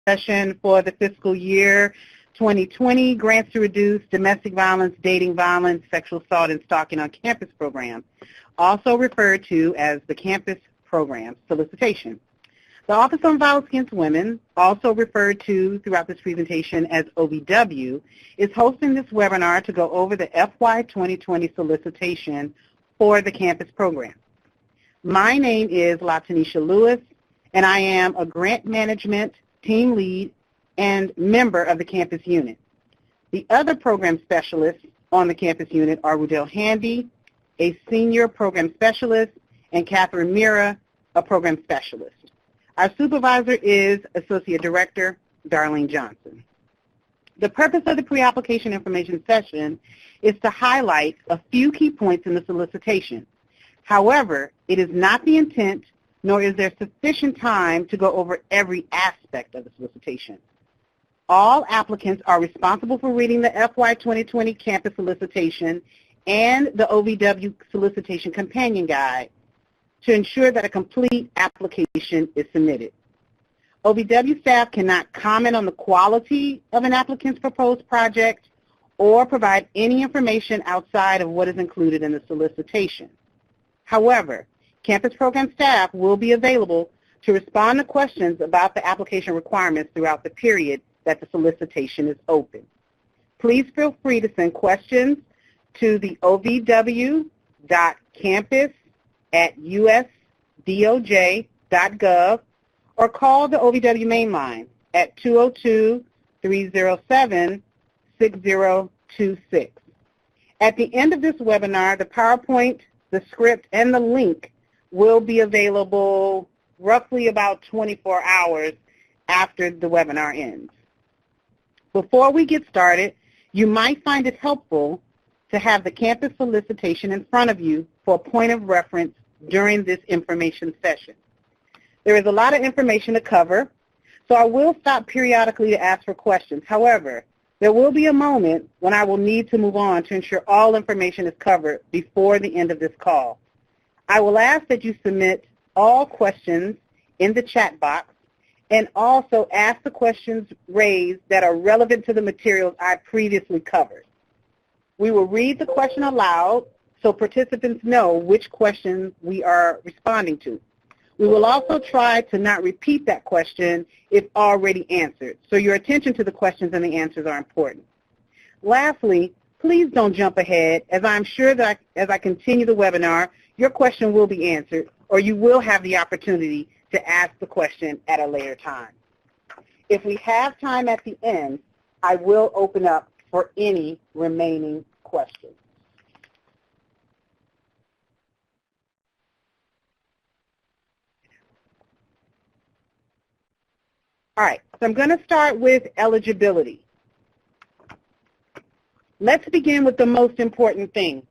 session for the fiscal year 2020, Grants to Reduce Domestic Violence, Dating Violence, Sexual Assault, and Stalking on Campus program, also referred to as the Campus Program Solicitation. The Office on Violence Against Women, also referred to throughout this presentation as OVW, is hosting this webinar to go over the FY 2020 solicitation for the campus program. My name is Latanisha Lewis, and I am a grant management team lead and member of the campus unit. The other program specialists on the campus unit are Rudell Handy, a senior program specialist, and Catherine Mira, a program specialist. Our supervisor is Associate Director Darlene Johnson. The purpose of the pre-application information session is to highlight a few key points in the solicitation. However, it is not the intent, nor is there sufficient time to go over every aspect of the solicitation. All applicants are responsible for reading the FY 2020 campus solicitation and the OVW solicitation companion guide to ensure that a complete application is submitted. OVW staff cannot comment on the quality of an applicant's proposed project or provide any information outside of what is included in the solicitation. However, campus program staff will be available to respond to questions about the application requirements throughout the period that the solicitation is open. Please feel free to send questions to the ovw.campus@usdoj.gov or call the OVW main line at 202-307-6026. At the end of this webinar, the PowerPoint, the script, and the link will be available roughly about 24 hours after the webinar ends. Before we get started, you might find it helpful to have the campus solicitation in front of you for a point of reference during this information session. There is a lot of information to cover, so I will stop periodically to ask for questions. However, there will be a moment when I will need to move on to ensure all information is covered before the end of this call. I will ask that you submit all questions in the chat box and also ask the questions raised that are relevant to the materials I previously covered. We will read the question aloud so participants know which question we are responding to. We will also try to not repeat that question if already answered, so your attention to the questions and the answers are important. Lastly, please don't jump ahead, as I'm sure that as I continue the webinar, your question will be answered, or you will have the opportunity to ask the question at a later time. If we have time at the end, I will open up for any remaining questions. All right, so I'm going to start with eligibility. Let's begin with the most important thing.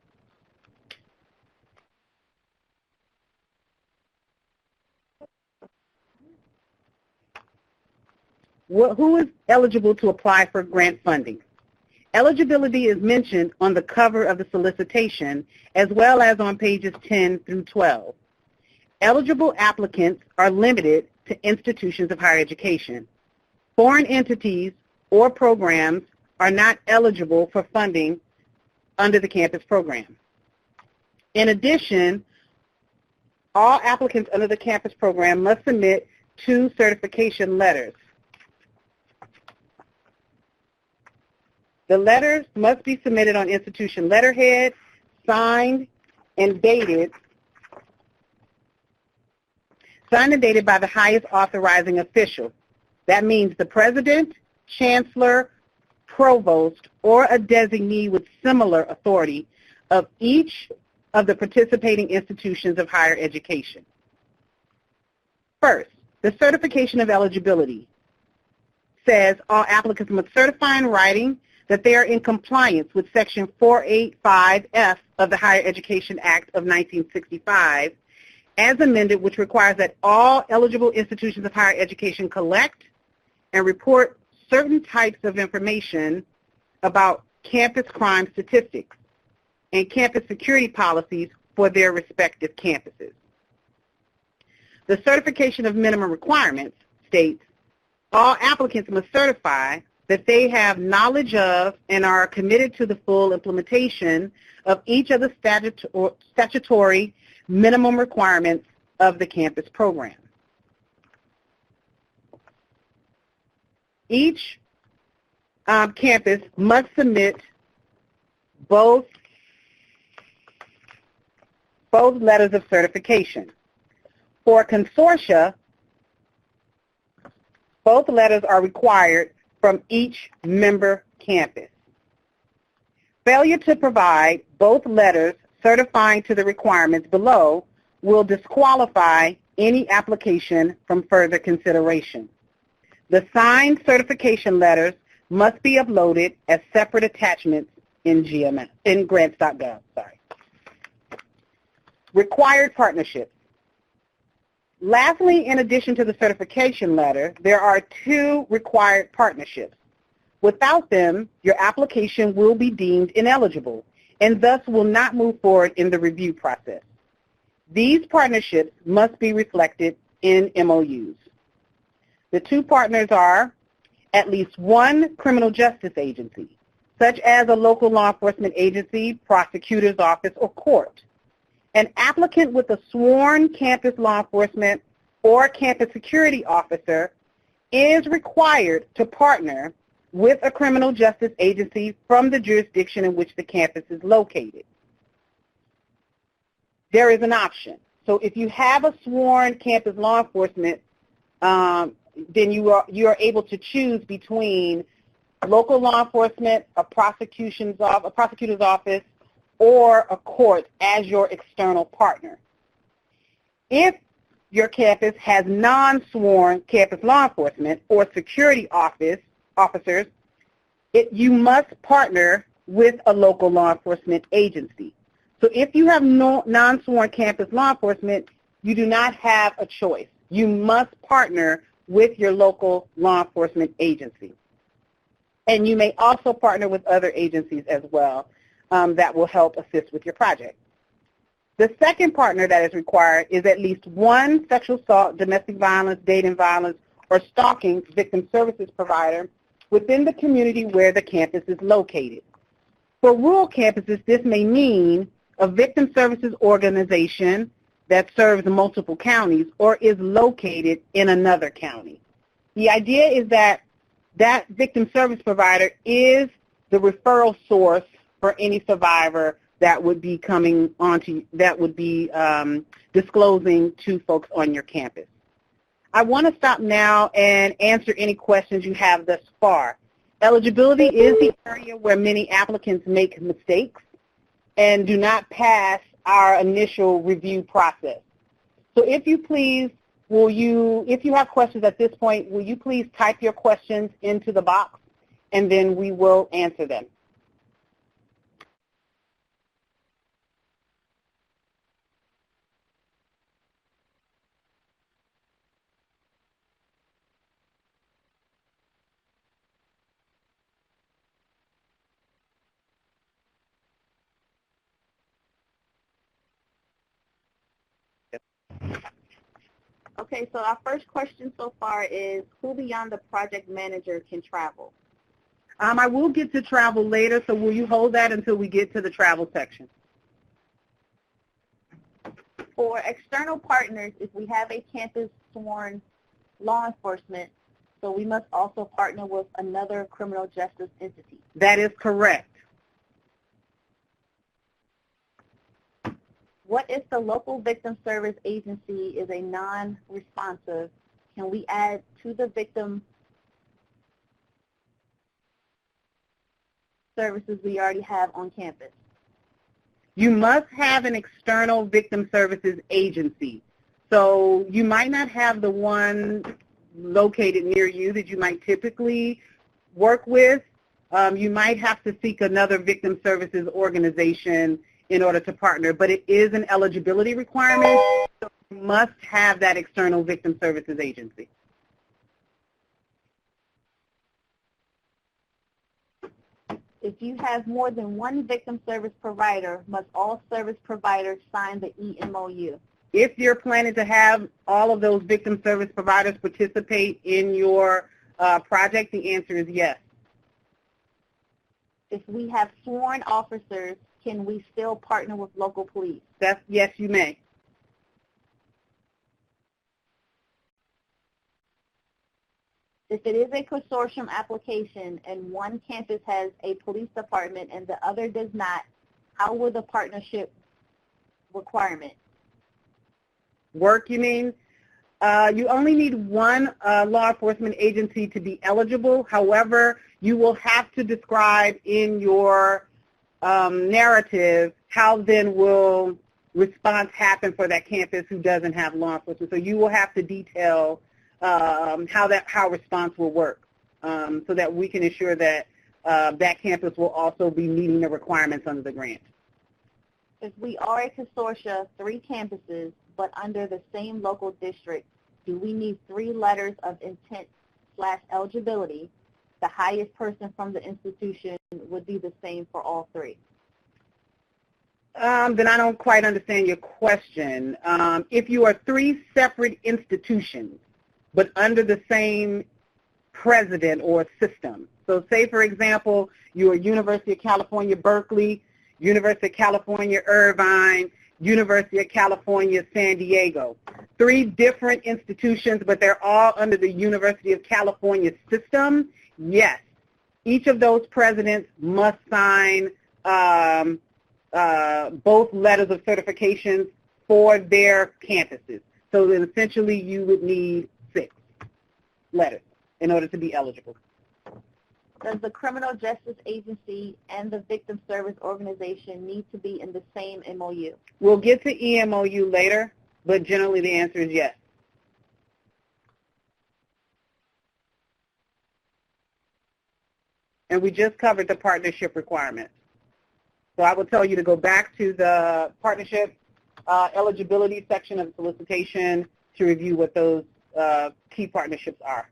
Who is eligible to apply for grant funding? Eligibility is mentioned on the cover of the solicitation as well as on pages 10 through 12. Eligible applicants are limited to institutions of higher education. Foreign entities or programs are not eligible for funding under the campus program. In addition, all applicants under the campus program must submit 2 certification letters. The letters must be submitted on institution letterhead, signed and dated by the highest authorizing official. That means the president, chancellor, provost, or a designee with similar authority of each of the participating institutions of higher education. First, the certification of eligibility says all applicants must certify in writing that they are in compliance with Section 485F of the Higher Education Act of 1965, as amended, which requires that all eligible institutions of higher education collect and report certain types of information about campus crime statistics and campus security policies for their respective campuses. The certification of minimum requirements states All applicants must certify that they have knowledge of and are committed to the full implementation of each of the statutory minimum requirements of the campus program. Each campus must submit both letters of certification. For consortia, both letters are required from each member campus. Failure to provide both letters certifying to the requirements below will disqualify any application from further consideration. The signed certification letters must be uploaded as separate attachments in grants.gov. Required partnerships. Lastly, in addition to the certification letter, there are 2 required partnerships. Without them, your application will be deemed ineligible and thus will not move forward in the review process. These partnerships must be reflected in MOUs. The 2 partners are at least 1 criminal justice agency, such as a local law enforcement agency, prosecutor's office, or court. An applicant with a sworn campus law enforcement or campus security officer is required to partner with a criminal justice agency from the jurisdiction in which the campus is located. There is an option. So if you have a sworn campus law enforcement, then you are able to choose between local law enforcement, a prosecutor's office, or a court as your external partner. If your campus has non-sworn campus law enforcement or security officers, you must partner with a local law enforcement agency. So if you have non-sworn campus law enforcement, you do not have a choice. You must partner with your local law enforcement agency. And you may also partner with other agencies as well that will help assist with your project. The second partner that is required is at least 1 sexual assault, domestic violence, dating violence, or stalking victim services provider within the community where the campus is located. For rural campuses, this may mean a victim services organization that serves multiple counties or is located in another county. The idea is that that victim service provider is the referral source for any survivor that would be disclosing to folks on your campus. I want to stop now and answer any questions you have thus far. Eligibility is the area where many applicants make mistakes and do not pass our initial review process. So if you please, if you have questions at this point, will you please type your questions into the box and then we will answer them. Okay, so our first question so far is, who beyond the project manager can travel? I will get to travel later, so will you hold that until we get to the travel section? For external partners, if we have a campus sworn law enforcement, so we must also partner with another criminal justice entity. That is correct. What if the local victim service agency is a non-responsive? Can we add to the victim services we already have on campus? You must have an external victim services agency. So you might not have the one located near you that you might typically work with. You might have to seek another victim services organization in order to partner, but it is an eligibility requirement, so you must have that external victim services agency. If you have more than one victim service provider, must all service providers sign the EMOU? If you're planning to have all of those victim service providers participate in your project? The answer is yes. If we have sworn officers, can we still partner with local police? Yes, you may. If it is a consortium application and one campus has a police department and the other does not, how will the partnership requirement? Work, you mean? You only need one law enforcement agency to be eligible. However, you will have to describe in your narrative how then will response happen for that campus who doesn't have law enforcement. So you will have to detail how response will work so that we can ensure that that campus will also be meeting the requirements under the grant. If we are a consortia, 3 campuses, but under the same local district, do we need 3 letters of intent/eligibility? The highest person from the institution would be the same for all 3. Then I don't quite understand your question. If you are 3 separate institutions, but under the same president or system. So say, for example, you are University of California, Berkeley, University of California, Irvine, University of California, San Diego. 3 different institutions, but they're all under the University of California system. Yes, each of those presidents must sign both letters of certification for their campuses. So then essentially you would need 6 letters in order to be eligible. Does the criminal justice agency and the victim service organization need to be in the same MOU? We'll get to EMOU later, but generally the answer is yes. And we just covered the partnership requirements. So I will tell you to go back to the partnership eligibility section of the solicitation to review what those key partnerships are.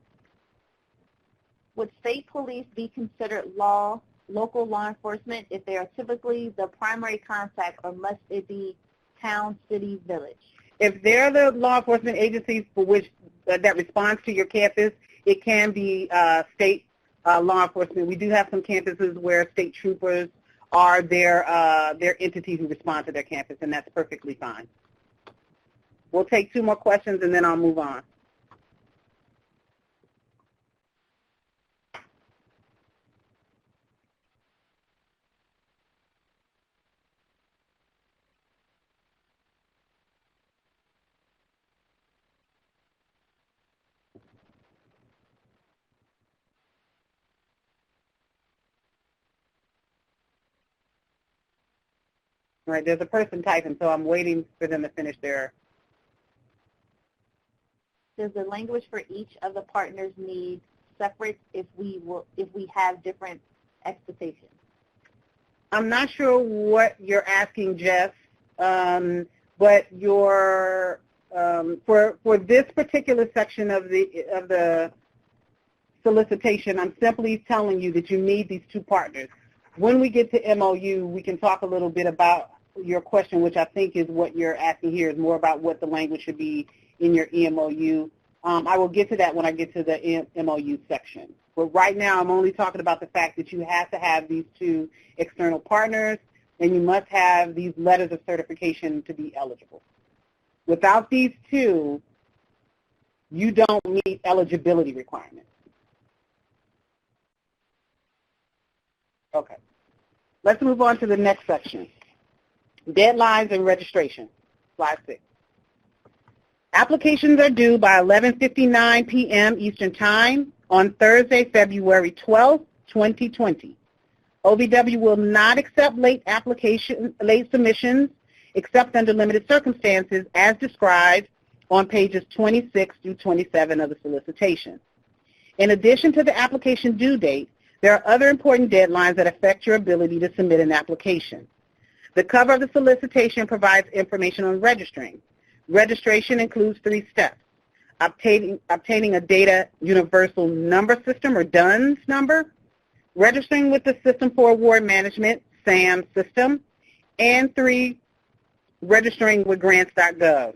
Would state police be considered local law enforcement if they are typically the primary contact, or must it be town, city, village? If they're the law enforcement agencies for which that responds to your campus, it can be state law enforcement. We do have some campuses where state troopers are their entity who respond to their campus, and that's perfectly fine. We'll take 2 more questions, and then I'll move on. All right, there's a person typing, so I'm waiting for them to finish their. Does the language for each of the partners need separate if we have different expectations? I'm not sure what you're asking, Jess, but your for this particular section of the solicitation, I'm simply telling you that you need these 2 partners. When we get to MOU, we can talk a little bit about your question, which I think is what you're asking here, is more about what the language should be in your EMOU. I will get to that when I get to the MOU section. But right now, I'm only talking about the fact that you have to have these 2 external partners, and you must have these letters of certification to be eligible. Without these 2, you don't meet eligibility requirements. Okay. Let's move on to the next section. Deadlines and registration. Slide 6. Applications are due by 11:59 p.m. Eastern Time on Thursday, February 12, 2020. OVW will not accept late submissions except under limited circumstances as described on pages 26 through 27 of the solicitation. In addition to the application due date, there are other important deadlines that affect your ability to submit an application. The cover of the solicitation provides information on registering. Registration includes 3 steps: obtaining a Data Universal Number System, or DUNS number, registering with the System for Award Management, SAM system, and 3, registering with grants.gov.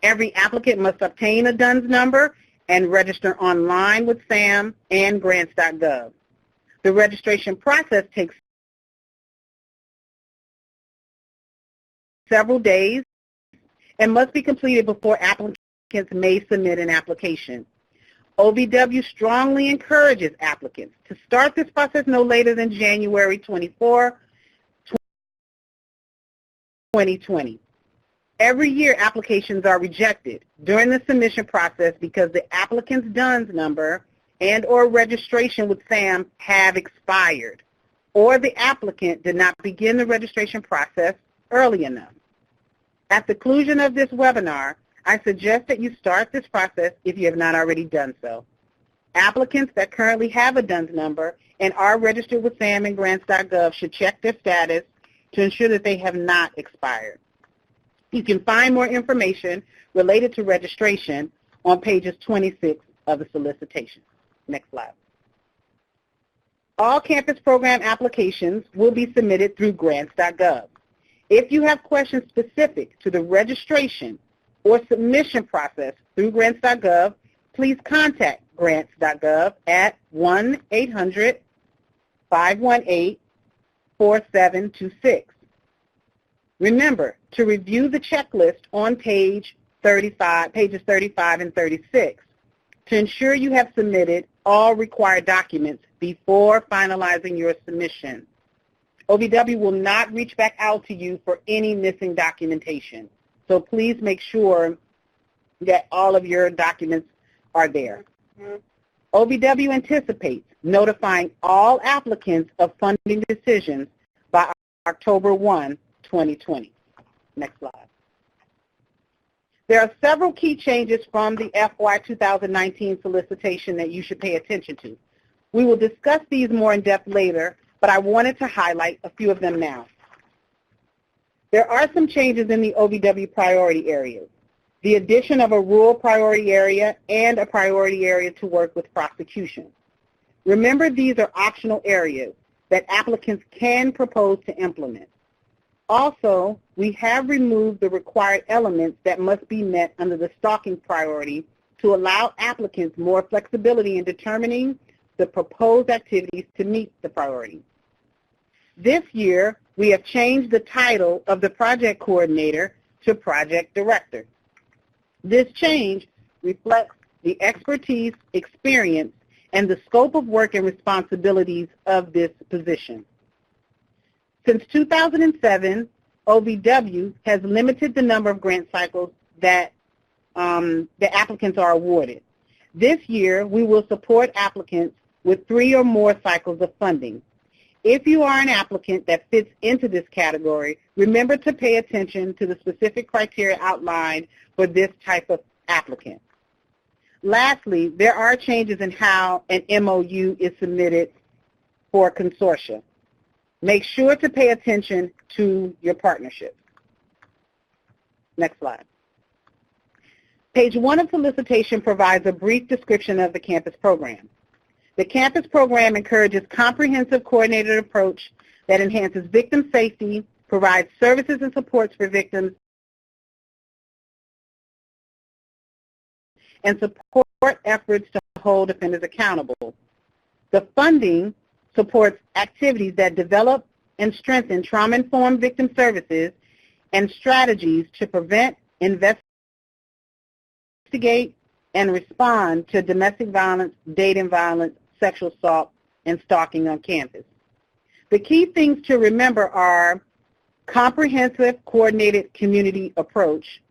Every applicant must obtain a DUNS number and register online with SAM and grants.gov. The registration process takes several days and must be completed before applicants may submit an application. OVW strongly encourages applicants to start this process no later than January 24, 2020. Every year, applications are rejected during the submission process because the applicant's DUNS number and or registration with SAM have expired, or the applicant did not begin the registration process early enough. At the conclusion of this webinar, I suggest that you start this process if you have not already done so. Applicants that currently have a DUNS number and are registered with SAM and grants.gov should check their status to ensure that they have not expired. You can find more information related to registration on pages 26 of the solicitation. Next slide. All campus program applications will be submitted through grants.gov. If you have questions specific to the registration or submission process through grants.gov, please contact grants.gov at 1-800-518-4726. Remember to review the checklist on pages 35 and 36 to ensure you have submitted all required documents before finalizing your submission. OVW will not reach back out to you for any missing documentation, so please make sure that all of your documents are there. OVW anticipates notifying all applicants of funding decisions by October 1, 2020. Next slide. There are several key changes from the FY 2019 solicitation that you should pay attention to. We will discuss these more in depth later, but I wanted to highlight a few of them now. There are some changes in the OVW priority areas. The addition of a rural priority area and a priority area to work with prosecution. Remember, these are optional areas that applicants can propose to implement. Also, we have removed the required elements that must be met under the stalking priority to allow applicants more flexibility in determining the proposed activities to meet the priority. This year, we have changed the title of the project coordinator to project director. This change reflects the expertise, experience, and the scope of work and responsibilities of this position. Since 2007, OVW has limited the number of grant cycles that the applicants are awarded. This year, we will support applicants with 3 or more cycles of funding. If you are an applicant that fits into this category, remember to pay attention to the specific criteria outlined for this type of applicant. Lastly, there are changes in how an MOU is submitted for consortia. Make sure to pay attention to your partnership. Next slide. Page 1 of solicitation provides a brief description of the campus program. The campus program encourages comprehensive coordinated approach that enhances victim safety, provides services and supports for victims, and support efforts to hold offenders accountable. The funding supports activities that develop and strengthen trauma-informed victim services and strategies to prevent, investigate, and respond to domestic violence, dating violence, sexual assault, and stalking on campus. The key things to remember are comprehensive, coordinated community approach,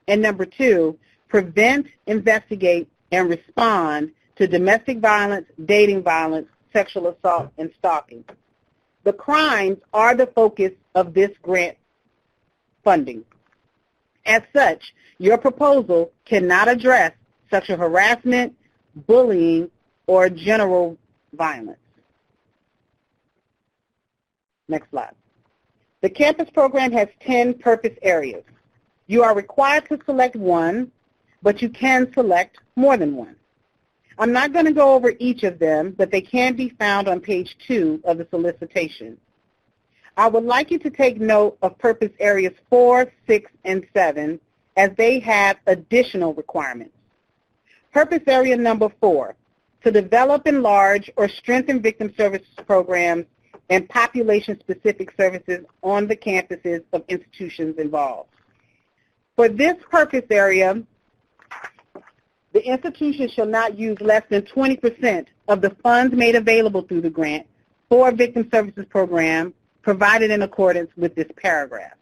and number 2, prevent, investigate, and respond to domestic violence, dating violence, sexual assault, and stalking. The crimes are the focus of this grant funding. As such, your proposal cannot address sexual harassment, bullying, or general violence. Next slide. The campus program has 10 purpose areas. You are required to select one, but you can select more than one. I'm not going to go over each of them, but they can be found on page 2 of the solicitation. I would like you to take note of purpose areas 4, 6, and 7 as they have additional requirements. Purpose area number 4, to develop, enlarge, or strengthen victim services programs and population-specific services on the campuses of institutions involved. For this purpose area, the institution shall not use less than 20% of the funds made available through the grant for a victim services program provided in accordance with this paragraph.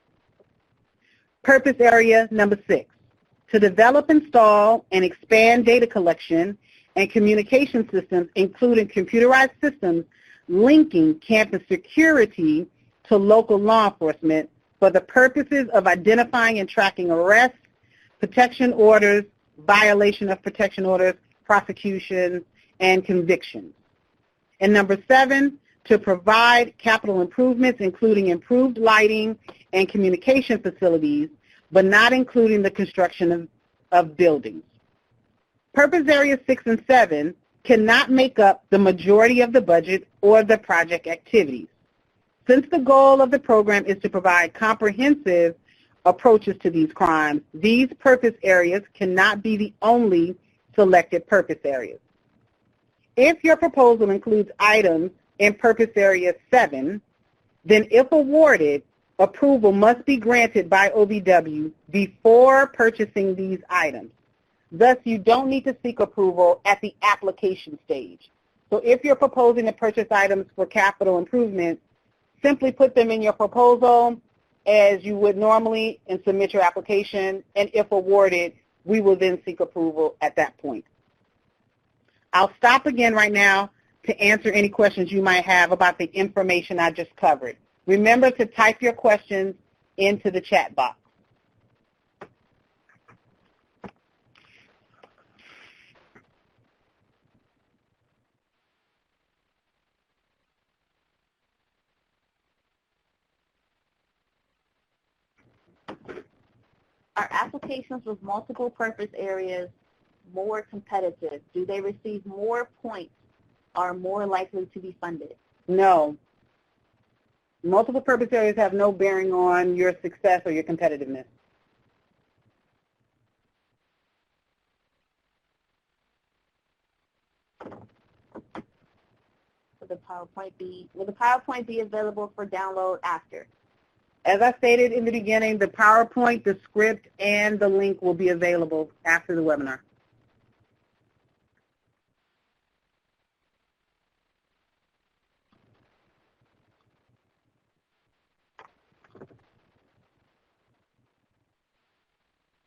Purpose area number 6, to develop, install, and expand data collection and communication systems, including computerized systems linking campus security to local law enforcement for the purposes of identifying and tracking arrests, protection orders, violation of protection orders, prosecutions, and convictions. And number 7, to provide capital improvements, including improved lighting and communication facilities, but not including the construction of buildings. Purpose areas 6 and 7 cannot make up the majority of the budget or the project activities. Since the goal of the program is to provide comprehensive approaches to these crimes, these purpose areas cannot be the only selected purpose areas. If your proposal includes items in purpose area 7, then if awarded, approval must be granted by OVW before purchasing these items. Thus, you don't need to seek approval at the application stage. So if you're proposing to purchase items for capital improvements, simply put them in your proposal as you would normally and submit your application, and if awarded, we will then seek approval at that point. I'll stop again right now to answer any questions you might have about the information I just covered. Remember to type your questions into the chat box. Are applications with multiple purpose areas more competitive? Do they receive more points or are more likely to be funded? No. Multiple purpose areas have no bearing on your success or your competitiveness. Will the PowerPoint be available for download after? As I stated in the beginning, the PowerPoint, the script, and the link will be available after the webinar.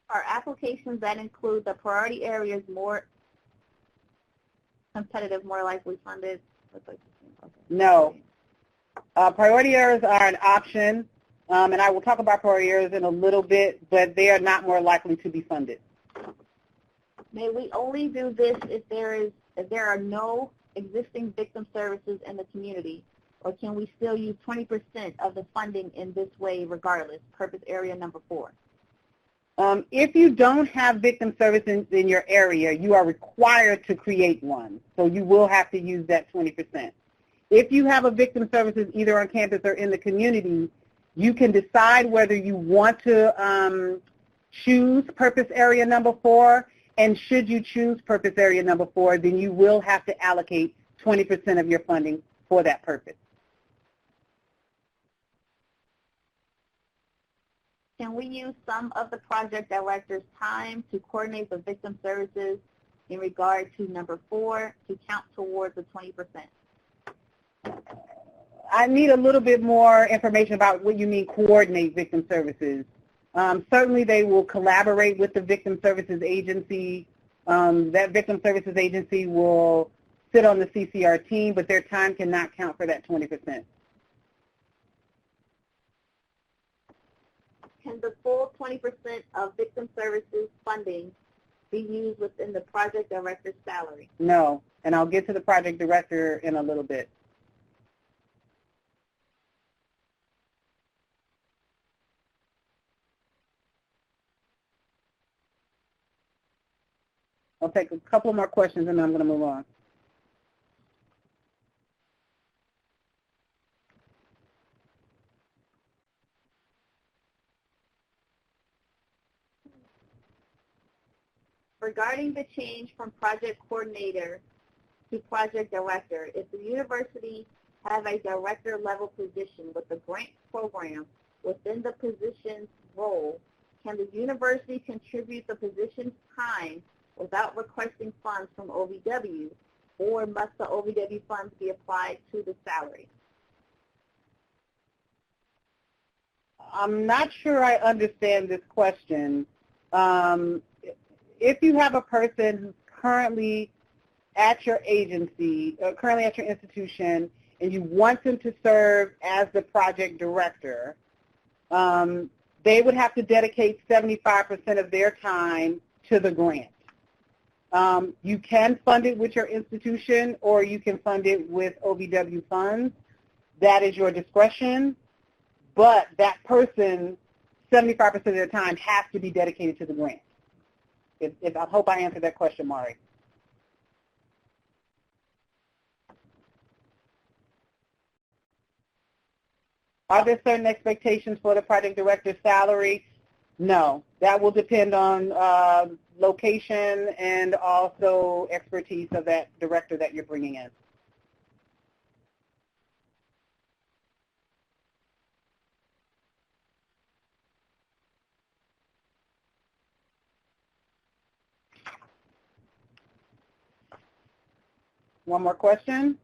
Are applications that include the priority areas more competitive, more likely funded? No. Priority areas are an option, and I will talk about priority areas in a little bit, but they are not more likely to be funded. May we only do this if there are no existing victim services in the community, or can we still use 20% of the funding in this way regardless? Purpose area number 4. If you don't have victim services in your area, you are required to create one, so you will have to use that 20%. If you have a victim services either on campus or in the community, you can decide whether you want to choose purpose area number 4, and should you choose purpose area number 4, then you will have to allocate 20% of your funding for that purpose. Can we use some of the project director's time to coordinate the victim services in regard to number 4 to count towards the 20%? I need a little bit more information about what you mean coordinate victim services. Certainly they will collaborate with the victim services agency. That victim services agency will sit on the CCR team, but their time cannot count for that 20%. Can the full 20% of victim services funding be used within the project director's salary? No, and I'll get to the project director in a little bit. I'll take a couple more questions and then I'm going to move on. Regarding the change from project coordinator to project director, if the university have a director level position with a grant program within the position's role, can the university contribute the position's time without requesting funds from OVW, or must the OVW funds be applied to the salary? I'm not sure I understand this question. If you have a person who's currently at your agency, currently at your institution, and you want them to serve as the project director, they would have to dedicate 75% of their time to the grant. You can fund it with your institution, or you can fund it with OVW funds. That is your discretion, but that person, 75% of their time has to be dedicated to the grant. I hope I answered that question, Mari. Are there certain expectations for the project director's salary? No. That will depend on location and also expertise of that director that you're bringing in. One more question?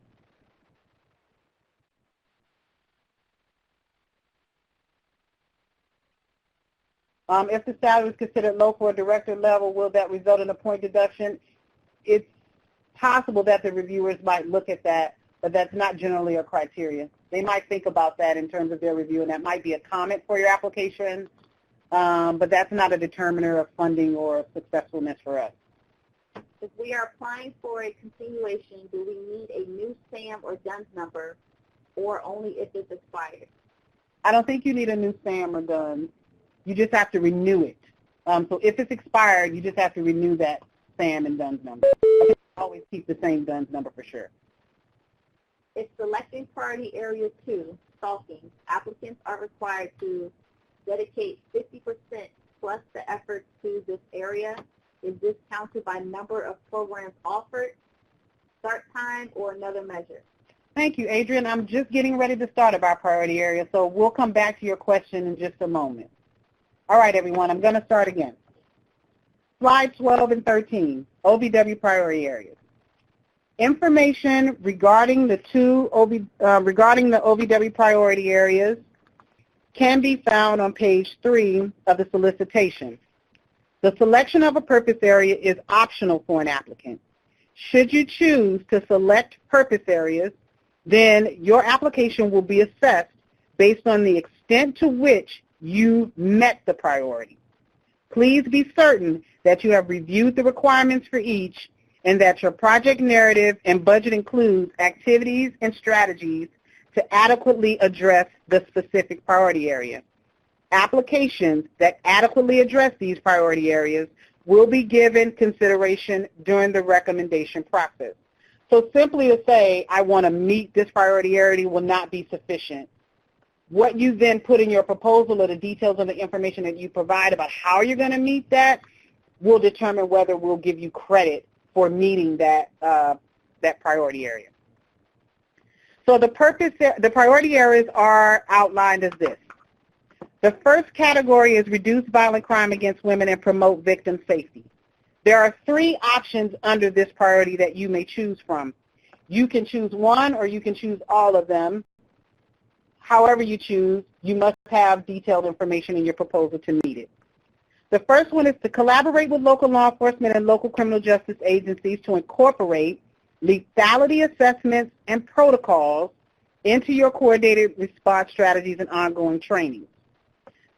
If the salary is considered low for a director level, will that result in a point deduction? It's possible that the reviewers might look at that, but that's not generally a criteria. They might think about that in terms of their review, and that might be a comment for your application, but that's not a determiner of funding or successfulness for us. If we are applying for a continuation, do we need a new SAM or DUNS number, or only if it's expired? I don't think you need a new SAM or DUNS. You just have to renew it. So if it's expired, you just have to renew that SAM and DUNS number. I think always keep the same DUNS number for sure. If selecting priority area 2, stalking, applicants are required to dedicate 50% plus the effort to this area. Is this counted by number of programs offered, start time, or another measure? Thank you, Adrian. I'm just getting ready to start about priority area, so we'll come back to your question in just a moment. All right, everyone, I'm going to start again. Slide 12 and 13, OVW priority areas. Information regarding the OVW priority areas can be found on page 3 of the solicitation. The selection of a purpose area is optional for an applicant. Should you choose to select purpose areas, then your application will be assessed based on the extent to which you met the priority. Please be certain that you have reviewed the requirements for each and that your project narrative and budget includes activities and strategies to adequately address the specific priority area. Applications that adequately address these priority areas will be given consideration during the recommendation process. So simply to say, I want to meet this priority area will not be sufficient. What you then put in your proposal or the details of the information that you provide about how you're going to meet that will determine whether we'll give you credit for meeting that, that priority area. So the priority areas are outlined as this. The first category is reduce violent crime against women and promote victim safety. There are 3 options under this priority that you may choose from. You can choose one or you can choose all of them. However you choose, you must have detailed information in your proposal to meet it. The first one is to collaborate with local law enforcement and local criminal justice agencies to incorporate lethality assessments and protocols into your coordinated response strategies and ongoing training.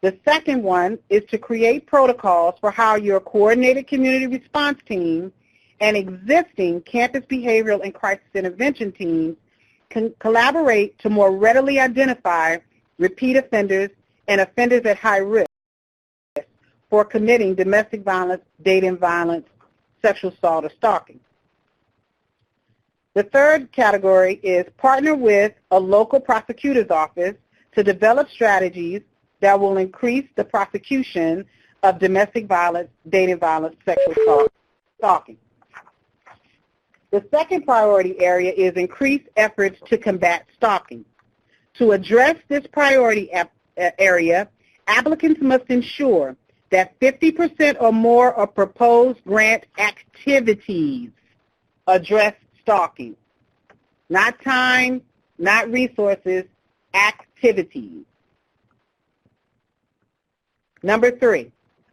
The second one is to create protocols for how your coordinated community response team and existing campus behavioral and crisis intervention teams can collaborate to more readily identify repeat offenders and offenders at high risk for committing domestic violence, dating violence, sexual assault, or stalking. The third category is partner with a local prosecutor's office to develop strategies that will increase the prosecution of domestic violence, dating violence, sexual assault, stalking. The second priority area is increased efforts to combat stalking. To address this priority area, applicants must ensure that 50% or more of proposed grant activities address stalking. Not time, not resources, activities. Number 3,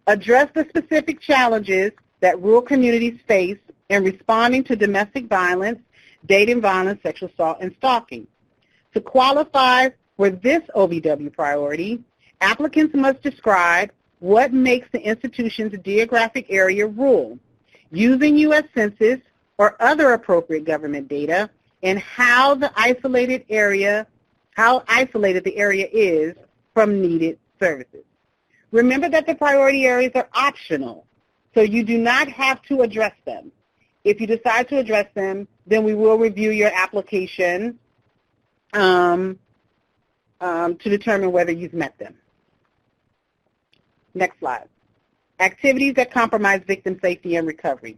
address the specific challenges that rural communities face in responding to domestic violence, dating violence, sexual assault, and stalking. To qualify for this OVW priority, applicants must describe what makes the institution's geographic area rural, using U.S. Census or other appropriate government data, and how isolated the area is from needed services. Remember that the priority areas are optional, so you do not have to address them. If you decide to address them, then we will review your application to determine whether you've met them. Next slide. Activities that compromise victim safety and recovery.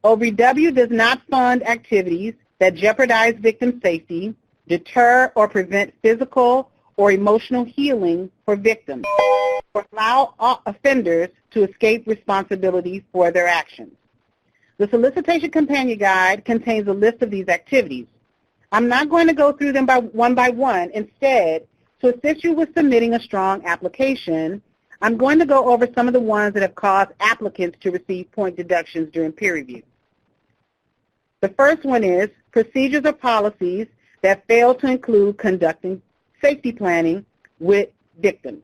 OVW does not fund activities that jeopardize victim safety, deter or prevent physical or emotional healing for victims, or allow offenders to escape responsibility for their actions. The Solicitation Companion Guide contains a list of these activities. I'm not going to go through them by one. Instead, to assist you with submitting a strong application, I'm going to go over some of the ones that have caused applicants to receive point deductions during peer review. The first one is procedures or policies that fail to include conducting safety planning with victims.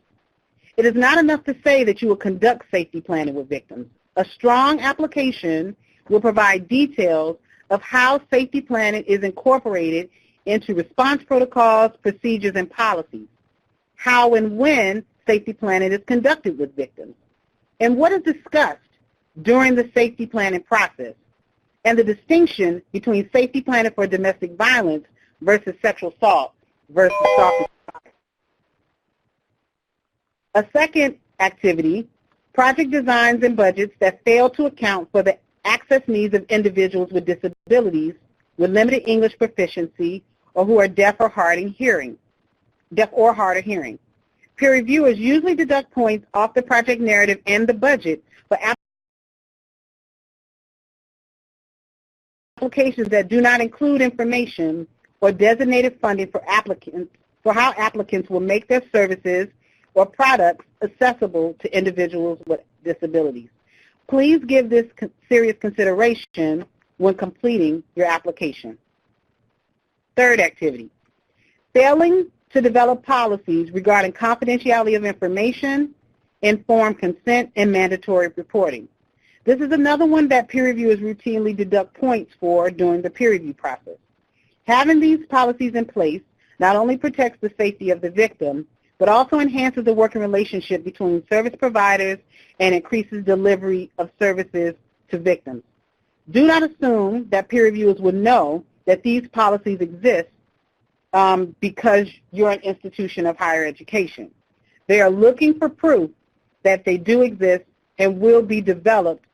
It is not enough to say that you will conduct safety planning with victims. A strong application will provide details of how safety planning is incorporated into response protocols, procedures, and policies, how and when safety planning is conducted with victims, and what is discussed during the safety planning process, and the distinction between safety planning for domestic violence versus sexual assault versus stalking. A second activity, project designs and budgets that fail to account for the access needs of individuals with disabilities with limited English proficiency or who are deaf or hard of hearing. Peer reviewers usually deduct points off the project narrative and the budget for applications that do not include information or designated funding for applicants for how applicants will make their services or products accessible to individuals with disabilities. Please give this serious consideration when completing your application. Third activity, failing to develop policies regarding confidentiality of information, informed consent, and mandatory reporting. This is another one that peer reviewers routinely deduct points for during the peer review process. Having these policies in place not only protects the safety of the victim, but also enhances the working relationship between service providers and increases delivery of services to victims. Do not assume that peer reviewers will know that these policies exist because you're an institution of higher education. They are looking for proof that they do exist and will be developed,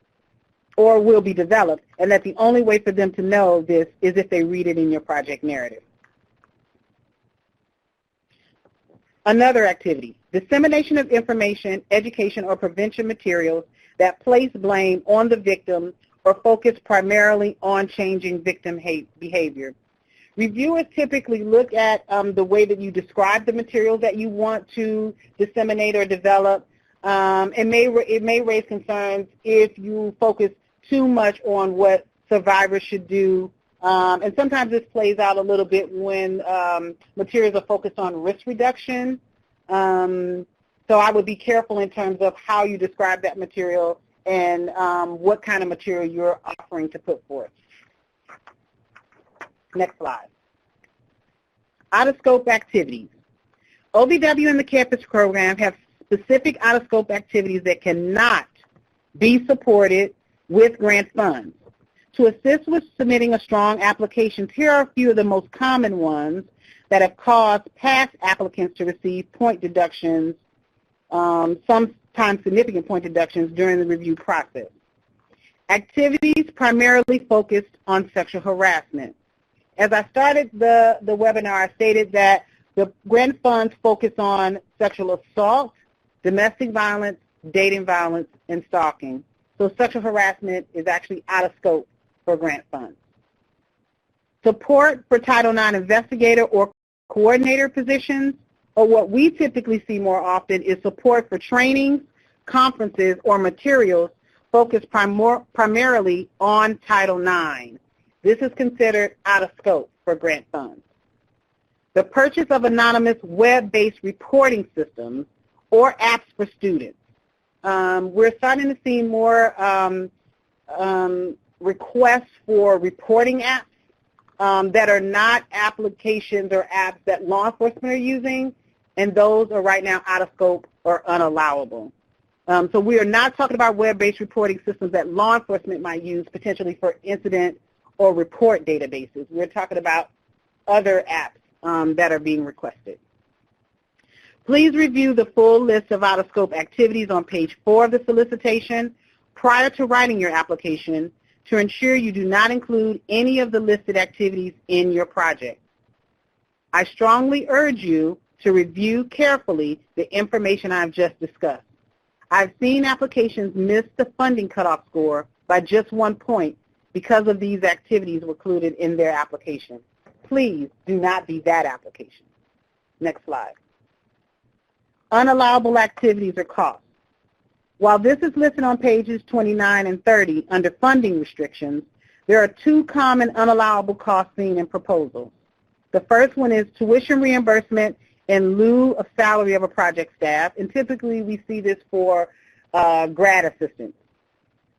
and that the only way for them to know this is if they read it in your project narrative. Another activity, dissemination of information, education, or prevention materials that place blame on the victim or focus primarily on changing victim behavior. Reviewers typically look at the way that you describe the materials that you want to disseminate or develop. It may raise concerns if you focus too much on what survivors should do. And sometimes this plays out a little bit when materials are focused on risk reduction. So I would be careful in terms of how you describe that material and what kind of material you're offering to put forth. Next slide. Out-of-scope activities. OVW and the campus program have specific out-of-scope activities that cannot be supported with grant funds. To assist with submitting a strong application, here are a few of the most common ones that have caused past applicants to receive point deductions, sometimes significant point deductions during the review process. Activities primarily focused on sexual harassment. As I started the webinar, I stated that the grant funds focus on sexual assault, domestic violence, dating violence, and stalking. So sexual harassment is actually out of scope for grant funds. Support for Title IX investigator or coordinator positions, or what we typically see more often is support for trainings, conferences, or materials focused primarily on Title IX. This is considered out of scope for grant funds. The purchase of anonymous web-based reporting systems or apps for students. We're starting to see more requests for reporting apps that are not applications or apps that law enforcement are using, and those are right now out of scope or unallowable. So we are not talking about web-based reporting systems that law enforcement might use potentially for incident or report databases. We're talking about other apps that are being requested. Please review the full list of out-of-scope activities on page 4 of the solicitation prior to writing your application to ensure you do not include any of the listed activities in your project. I strongly urge you to review carefully the information I've just discussed. I've seen applications miss the funding cutoff score by just 1 point because of these activities included in their application. Please do not be that application. Next slide. Unallowable activities or costs. While this is listed on pages 29 and 30 under funding restrictions, there are 2 common unallowable costs seen in proposals. The first one is tuition reimbursement in lieu of salary of a project staff, and typically we see this for grad assistants,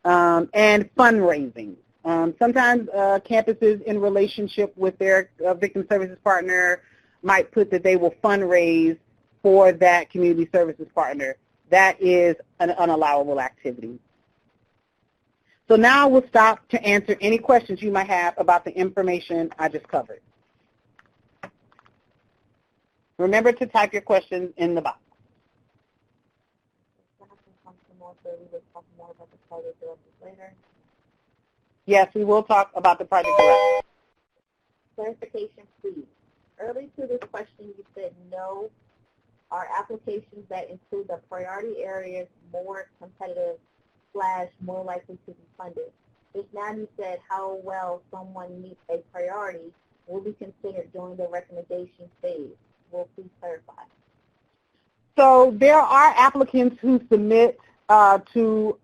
and fundraising. Sometimes campuses in relationship with their victim services partner might put that they will fundraise for that community services partner. That is an unallowable activity. So now we'll stop to answer any questions you might have about the information I just covered. Remember to type your questions in the box. Yes, we will talk about the project director. Clarification, please. Early to this question, you said no. Are applications that include the priority areas more competitive / more likely to be funded? Just now you said how well someone meets a priority will be considered during the recommendation phase. Will please clarify? So there are applicants who submit to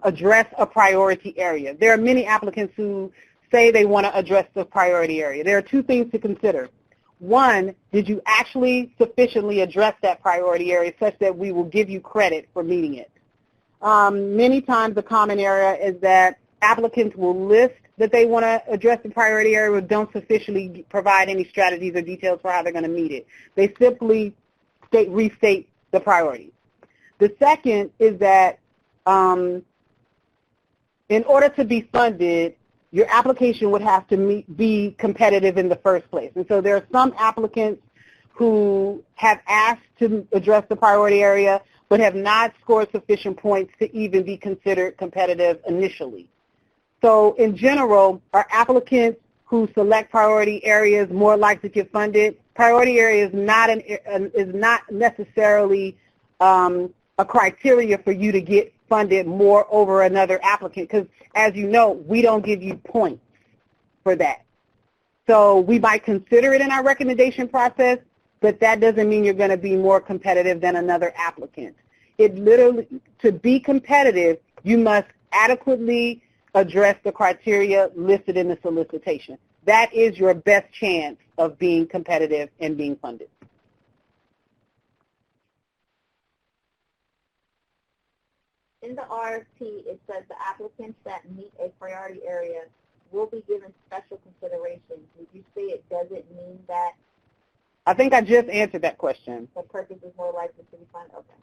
address a priority area. There are many applicants who say they want to address the priority area. There are 2 things to consider. One, did you actually sufficiently address that priority area such that we will give you credit for meeting it? Many times the common area is that applicants will list that they want to address the priority area but don't sufficiently provide any strategies or details for how they're going to meet it. They simply restate the priorities. The second is that in order to be funded, your application would have to be competitive in the first place. And so there are some applicants who have asked to address the priority area but have not scored sufficient points to even be considered competitive initially. So in general, are applicants who select priority areas more likely to get funded? Priority area is not necessarily a criteria for you to get funded more over another applicant, because as you know, we don't give you points for that. So we might consider it in our recommendation process, but that doesn't mean you're going to be more competitive than another applicant. It literally, to be competitive, you must adequately address the criteria listed in the solicitation. That is your best chance of being competitive and being funded. In the RFP, it says the applicants that meet a priority area will be given special consideration. Would you say it doesn't mean that? I think I just answered that question. The purpose is more likely to be funded? Okay.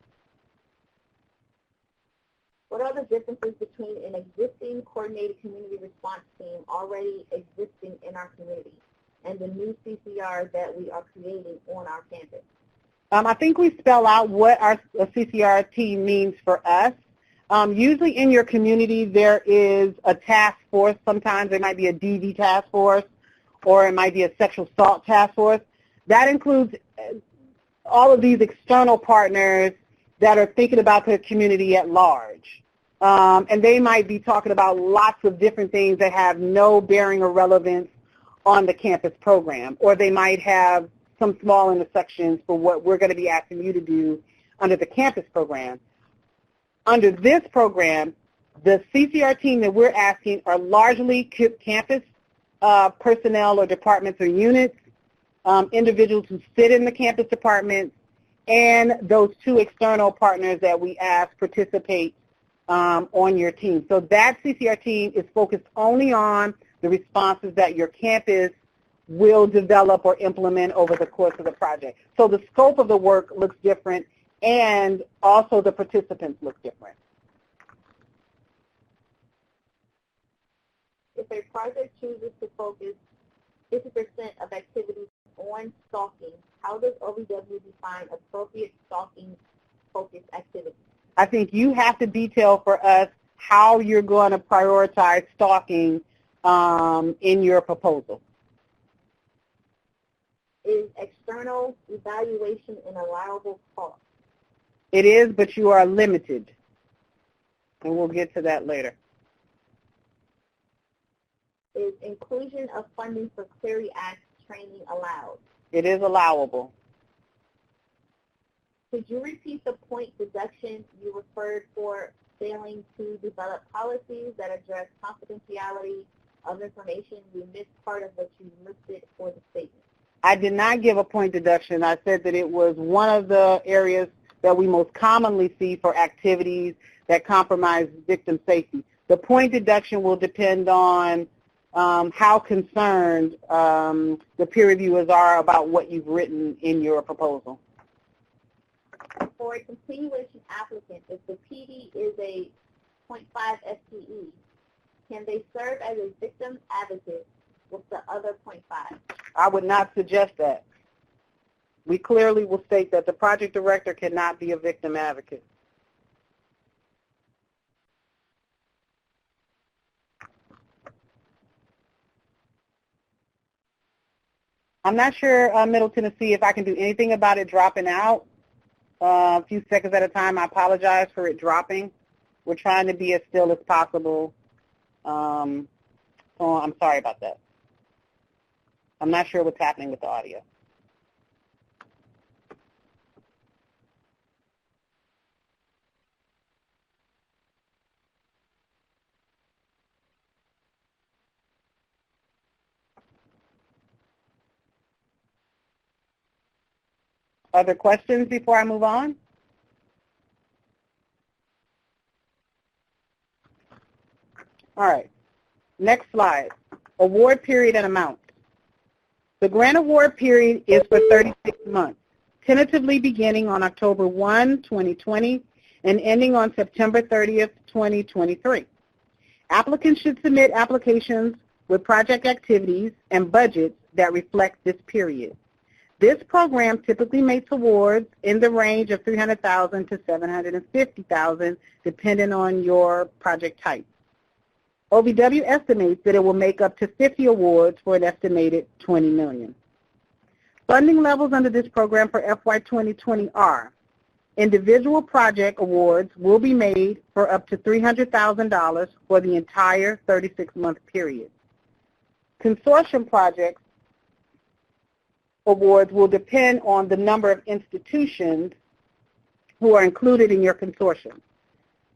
What are the differences between an existing coordinated community response team already existing in our community and the new CCR that we are creating on our campus? I think we spell out what our CCR team means for us. Usually in your community there is a task force. Sometimes there might be a DV task force or it might be a sexual assault task force. That includes all of these external partners that are thinking about their community at large. And they might be talking about lots of different things that have no bearing or relevance on the campus program, or they might have some small intersections for what we're going to be asking you to do under the campus program. Under this program, the CCR team that we're asking are largely campus personnel or departments or units, individuals who sit in the campus departments, and those two external partners that we ask participate on your team. So that CCR team is focused only on the responses that your campus will develop or implement over the course of the project. So the scope of the work looks different, and also the participants look different. If a project chooses to focus 50% of activities on stalking, how does OVW define appropriate stalking-focused activities? I think you have to detail for us how you're going to prioritize stalking in your proposal. Is external evaluation an allowable cost? It is, but you are limited, and we'll get to that later. Is inclusion of funding for Clery Act training allowed? It is allowable. Could you repeat the point deduction you referred for failing to develop policies that address confidentiality of information? We missed part of what you listed for the statement. I did not give a point deduction. I said that it was one of the areas that we most commonly see for activities that compromise victim safety. The point deduction will depend on how concerned the peer reviewers are about what you've written in your proposal. For a continuation applicant, if the PD is a 0.5 FTE, can they serve as a victim advocate with the other 0.5? I would not suggest that. We clearly will state that the project director cannot be a victim advocate. I'm not sure, Middle Tennessee, if I can do anything about it dropping out a few seconds at a time. I apologize for it dropping. We're trying to be as still as possible. So I'm sorry about that. I'm not sure what's happening with the audio. Other questions before I move on? All right. Next slide. Award period and amount. The grant award period is for 36 months, tentatively beginning on October 1, 2020, and ending on September 30th, 2023. Applicants should submit applications with project activities and budgets that reflect this period. This program typically makes awards in the range of $300,000 to $750,000, depending on your project type. OVW estimates that it will make up to 50 awards for an estimated $20 million. Funding levels under this program for FY 2020 are: individual project awards will be made for up to $300,000 for the entire 36-month period. Consortium projects awards will depend on the number of institutions who are included in your consortium.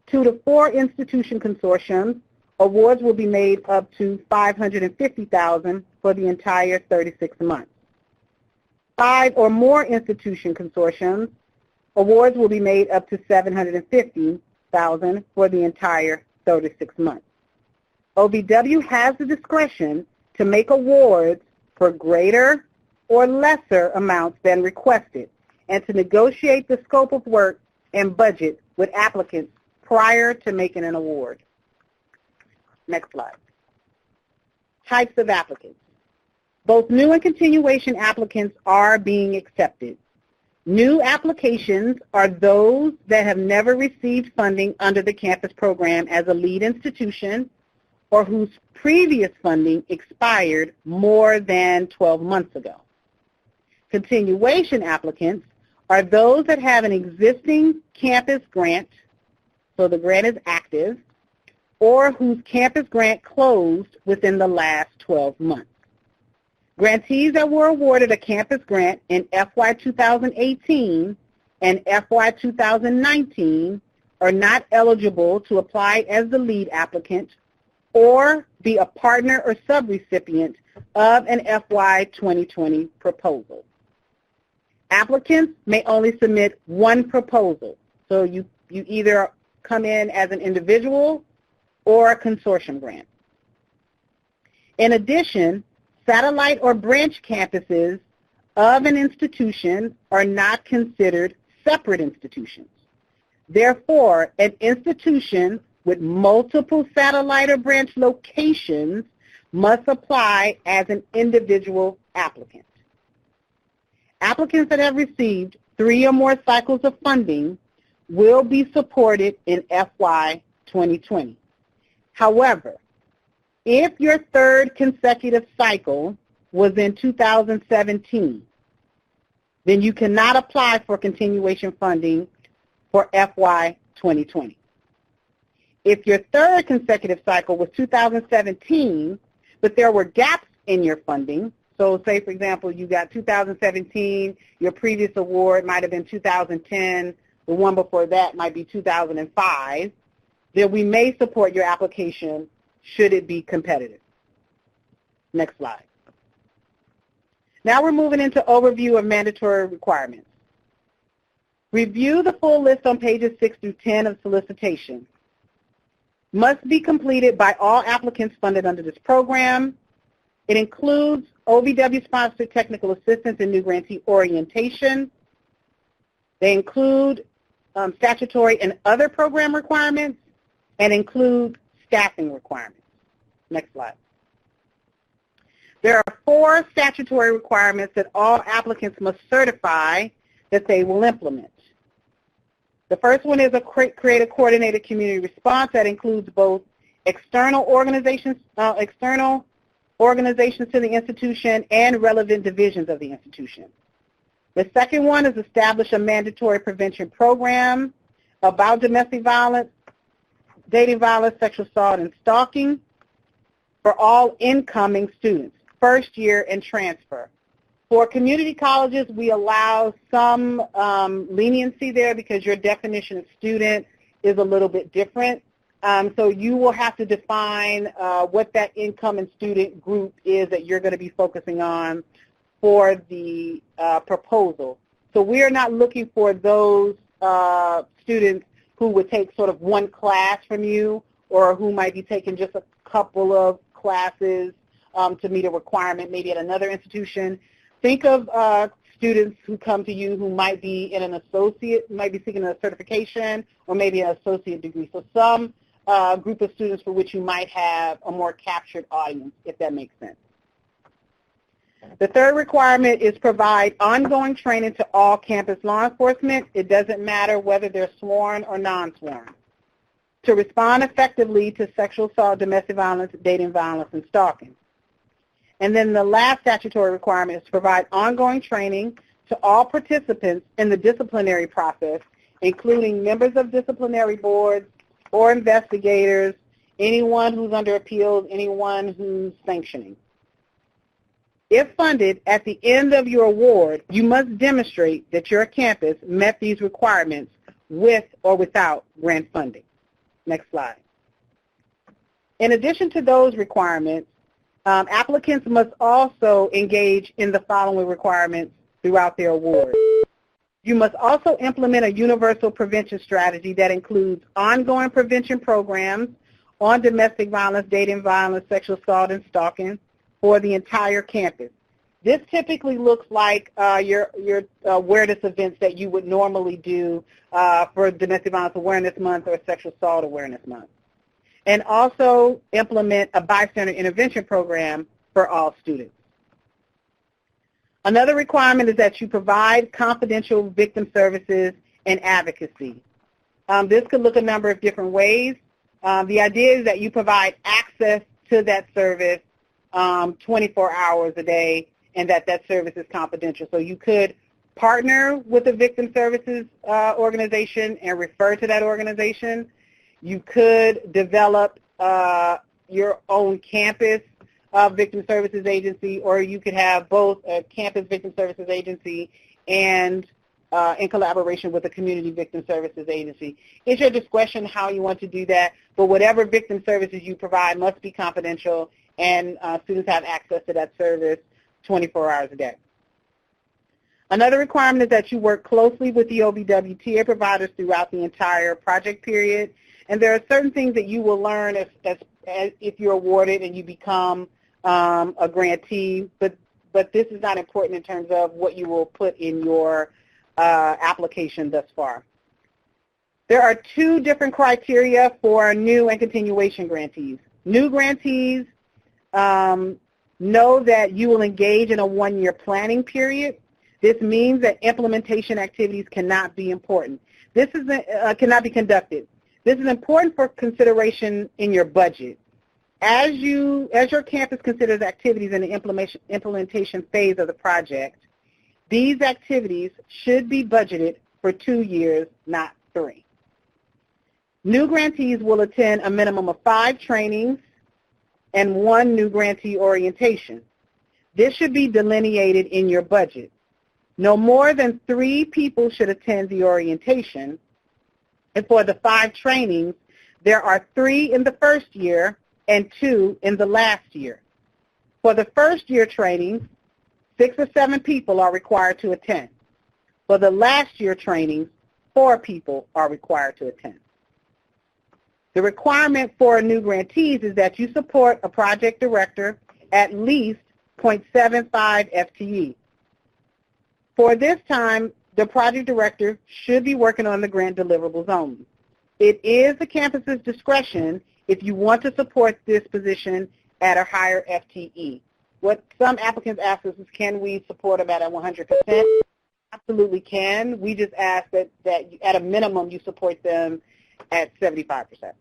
2 to 4 institution consortiums, awards will be made up to $550,000 for the entire 36 months. 5 or more institution consortiums, awards will be made up to $750,000 for the entire 36 months. OVW has the discretion to make awards for greater or lesser amounts than requested, and to negotiate the scope of work and budget with applicants prior to making an award. Next slide. Types of applicants. Both new and continuation applicants are being accepted. New applications are those that have never received funding under the campus program as a lead institution or whose previous funding expired more than 12 months ago. Continuation applicants are those that have an existing campus grant, so the grant is active, or whose campus grant closed within the last 12 months. Grantees that were awarded a campus grant in FY 2018 and FY 2019 are not eligible to apply as the lead applicant or be a partner or subrecipient of an FY 2020 proposal. Applicants may only submit one proposal, so you either come in as an individual or a consortium grant. In addition, satellite or branch campuses of an institution are not considered separate institutions. Therefore, an institution with multiple satellite or branch locations must apply as an individual applicant. Applicants that have received 3 or more cycles of funding will be supported in FY 2020. However, if your third consecutive cycle was in 2017, then you cannot apply for continuation funding for FY 2020. If your third consecutive cycle was 2017, but there were gaps in your funding, so say, for example, you got 2017, your previous award might have been 2010, the one before that might be 2005, then we may support your application should it be competitive. Next slide. Now we're moving into overview of mandatory requirements. Review the full list on pages 6 through 10 of solicitation. Must be completed by all applicants funded under this program. It includes OVW-sponsored technical assistance and new grantee orientation. They include statutory and other program requirements and include staffing requirements. Next slide. There are 4 statutory requirements that all applicants must certify that they will implement. The first one is create a coordinated community response that includes both external organizations to the institution and relevant divisions of the institution. The second one is establish a mandatory prevention program about domestic violence, dating violence, sexual assault, and stalking for all incoming students, first year and transfer. For community colleges, we allow some leniency there because your definition of student is a little bit different. So you will have to define what that incoming student group is that you're going to be focusing on for the proposal. So we are not looking for those students who would take sort of one class from you or who might be taking just a couple of classes to meet a requirement maybe at another institution. Think of students who come to you who might be in an associate, might be seeking a certification or maybe an associate degree. So some group of students for which you might have a more captured audience, if that makes sense. The third requirement is provide ongoing training to all campus law enforcement. It doesn't matter whether they're sworn or non-sworn, to respond effectively to sexual assault, domestic violence, dating violence, and stalking. And then the last statutory requirement is to provide ongoing training to all participants in the disciplinary process, including members of disciplinary boards or investigators, anyone who's under appeals, anyone who's sanctioning. If funded, at the end of your award, you must demonstrate that your campus met these requirements with or without grant funding. Next slide. In addition to those requirements, applicants must also engage in the following requirements throughout their award. You must also implement a universal prevention strategy that includes ongoing prevention programs on domestic violence, dating violence, sexual assault, and stalking for the entire campus. This typically looks like your awareness events that you would normally do for Domestic Violence Awareness Month or Sexual Assault Awareness Month. And also implement a bystander intervention program for all students. Another requirement is that you provide confidential victim services and advocacy. This could look a number of different ways. The idea is that you provide access to that service 24 hours a day and that service is confidential. So you could partner with a victim services organization and refer to that organization. You could develop your own campus victim services agency, or you could have both a campus victim services agency and in collaboration with a community victim services agency. It's your discretion how you want to do that, but whatever victim services you provide must be confidential, and students have access to that service 24 hours a day. Another requirement is that you work closely with the OVW TA providers throughout the entire project period, and there are certain things that you will learn if you're awarded and you become a grantee, but this is not important in terms of what you will put in your application thus far. There are two different criteria for new and continuation grantees. New grantees know that you will engage in a one-year planning period. This means that implementation activities cannot be important. This is cannot be conducted. This is important for consideration in your budget. As your campus considers activities in the implementation phase of the project, these activities should be budgeted for 2 years, not 3. New grantees will attend a minimum of 5 trainings and 1 new grantee orientation. This should be delineated in your budget. No more than 3 people should attend the orientation, and for the 5 trainings, there are 3 in the first year and 2 in the last year. For the first year trainings, 6 or 7 people are required to attend. For the last year trainings, 4 people are required to attend. The requirement for new grantees is that you support a project director at least 0.75 FTE. For this time, the project director should be working on the grant deliverables only. It is the campus's discretion if you want to support this position at a higher FTE. What some applicants ask us is, can we support them at a 100%? Absolutely can. We just ask that at a minimum you support them at 75%.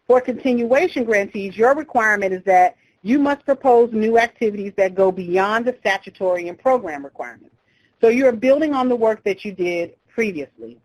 For continuation grantees, your requirement is that you must propose new activities that go beyond the statutory and program requirements. So you're building on the work that you did previously,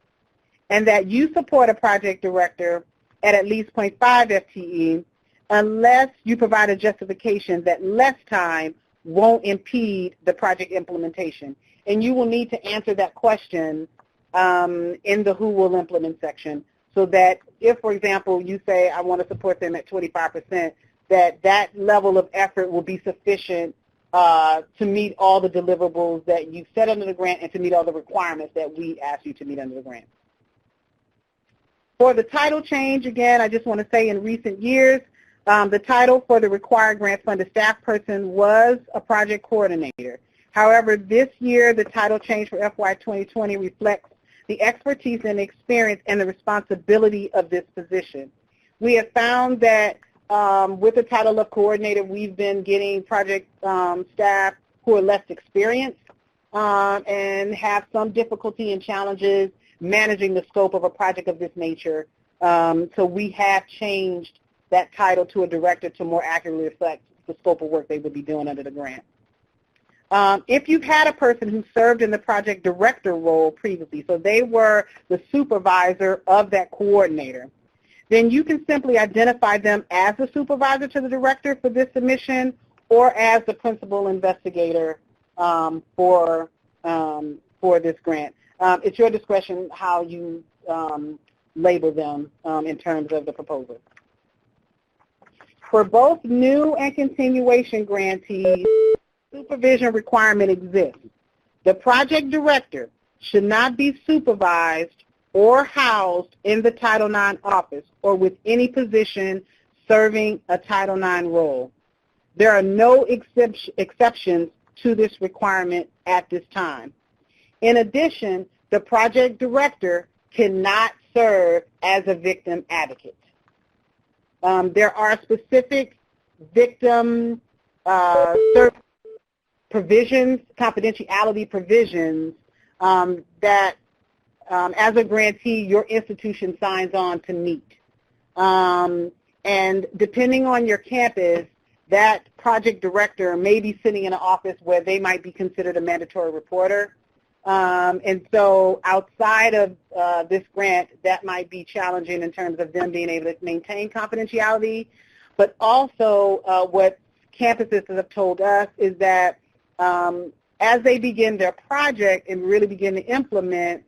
and that you support a project director at least 0.5 FTE unless you provide a justification that less time won't impede the project implementation. And you will need to answer that question in the Who Will Implement section, so that if, for example, you say, I want to support them at 25%, that level of effort will be sufficient to meet all the deliverables that you set under the grant and to meet all the requirements that we ask you to meet under the grant. For the title change, again, I just want to say in recent years, the title for the required grant-funded staff person was a project coordinator. However, this year, the title change for FY 2020 reflects the expertise and experience and the responsibility of this position. We have found that with the title of coordinator, we've been getting project staff who are less experienced and have some difficulty and challenges managing the scope of a project of this nature. So we have changed that title to a director to more accurately reflect the scope of work they would be doing under the grant. If you've had a person who served in the project director role previously, so they were the supervisor of that coordinator, then you can simply identify them as the supervisor to the director for this submission or as the principal investigator for this grant. It's your discretion how you label them in terms of the proposal. For both new and continuation grantees, supervision requirement exists. The project director should not be supervised or housed in the Title IX office or with any position serving a Title IX role. There are no exceptions to this requirement at this time. In addition, the project director cannot serve as a victim advocate. There are specific victim service provisions, confidentiality provisions that as a grantee, your institution signs on to meet. And depending on your campus, that project director may be sitting in an office where they might be considered a mandatory reporter. And so outside of this grant, that might be challenging in terms of them being able to maintain confidentiality. But also what campuses have told us is that as they begin their project and really begin to implement,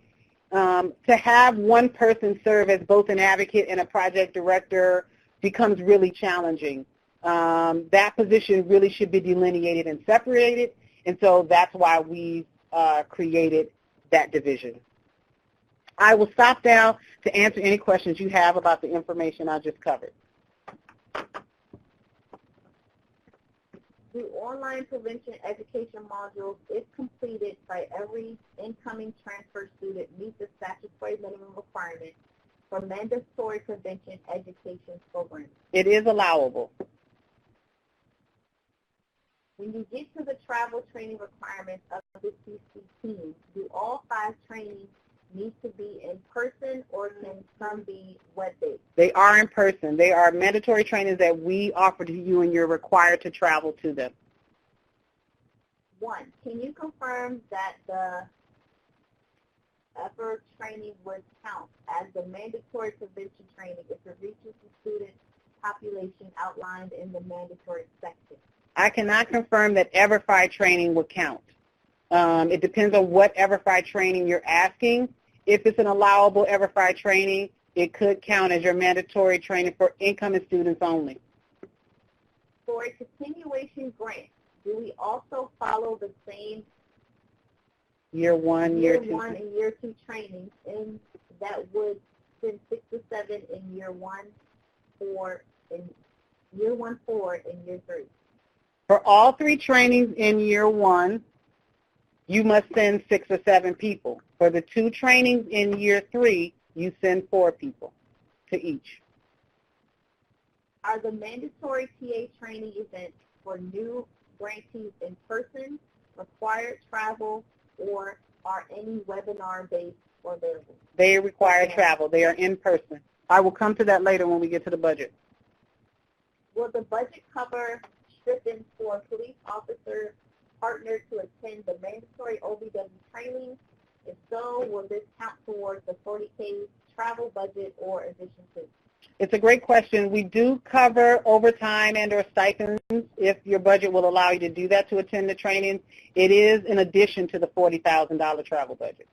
to have one person serve as both an advocate and a project director becomes really challenging. That position really should be delineated and separated, and so that's why we created that division. I will stop now to answer any questions you have about the information I just covered. The online prevention education modules, if completed by every incoming transfer student, meet the statutory minimum requirement for mandatory prevention education programs. It is allowable. When you get to the travel training requirements of the CC team, do all 5 trainings need to be in person, or can some be web-based? They are in person. They are mandatory trainings that we offer to you, and you're required to travel to them. 1, can you confirm that the upper training would count as the mandatory prevention training if it reaches the student population outlined in the mandatory section? I cannot confirm that EverFi training would count. It depends on what EverFi training you're asking. If it's an allowable EverFi training, it could count as your mandatory training for incoming students only. For a continuation grant, do we also follow the same year 1, year 2, and year 2 trainings, and that would send 6 to 7 in year 1, 4 in year 1, 4 in year 3? For all 3 trainings in year 1, you must send 6 or 7 people. For the 2 trainings in year 3, you send 4 people to each. Are the mandatory TA training events for new grantees in person, required travel, or are any webinar-based or available? They require travel. They are in person. I will come to that later when we get to the budget. Will the budget cover stipends for police officers partnered to attend the mandatory OVW training? If so, will this count towards the 40K travel budget or addition to? It's a great question. We do cover overtime and or stipends if your budget will allow you to do that to attend the training. It is in addition to the $40,000 travel budget.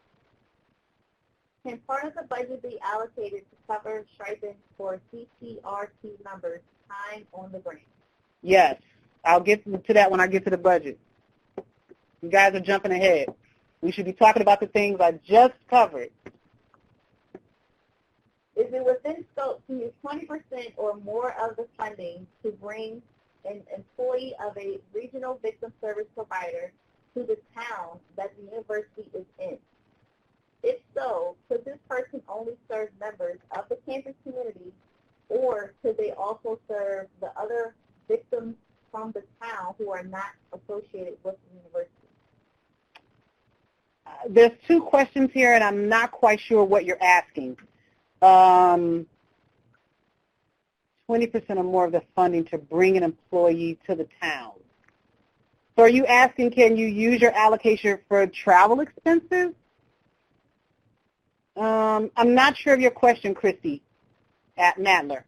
Can part of the budget be allocated to cover stipends for CCRT members' time on the grant? Yes. I'll get to that when I get to the budget. You guys are jumping ahead. We should be talking about the things I just covered. Is it within scope to use 20% or more of the funding to bring an employee of a regional victim service provider to the town that the university is in? If so, could this person only serve members of the campus community, or could they also serve the other victims from the town who are not associated with the university? There's 2 questions here, and I'm not quite sure what you're asking. 20% or more of the funding to bring an employee to the town. So are you asking, can you use your allocation for travel expenses? I'm not sure of your question, Christy at Nadler.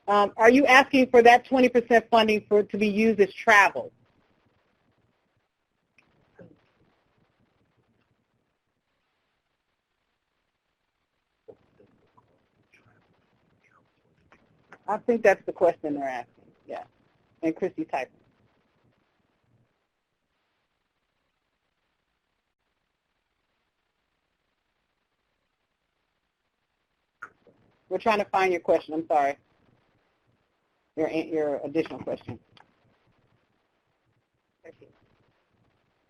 Are you asking for that 20% funding for it to be used as travel? I think that's the question they're asking, yeah. And Christy typing. We're trying to find your question. I'm sorry. Your additional question.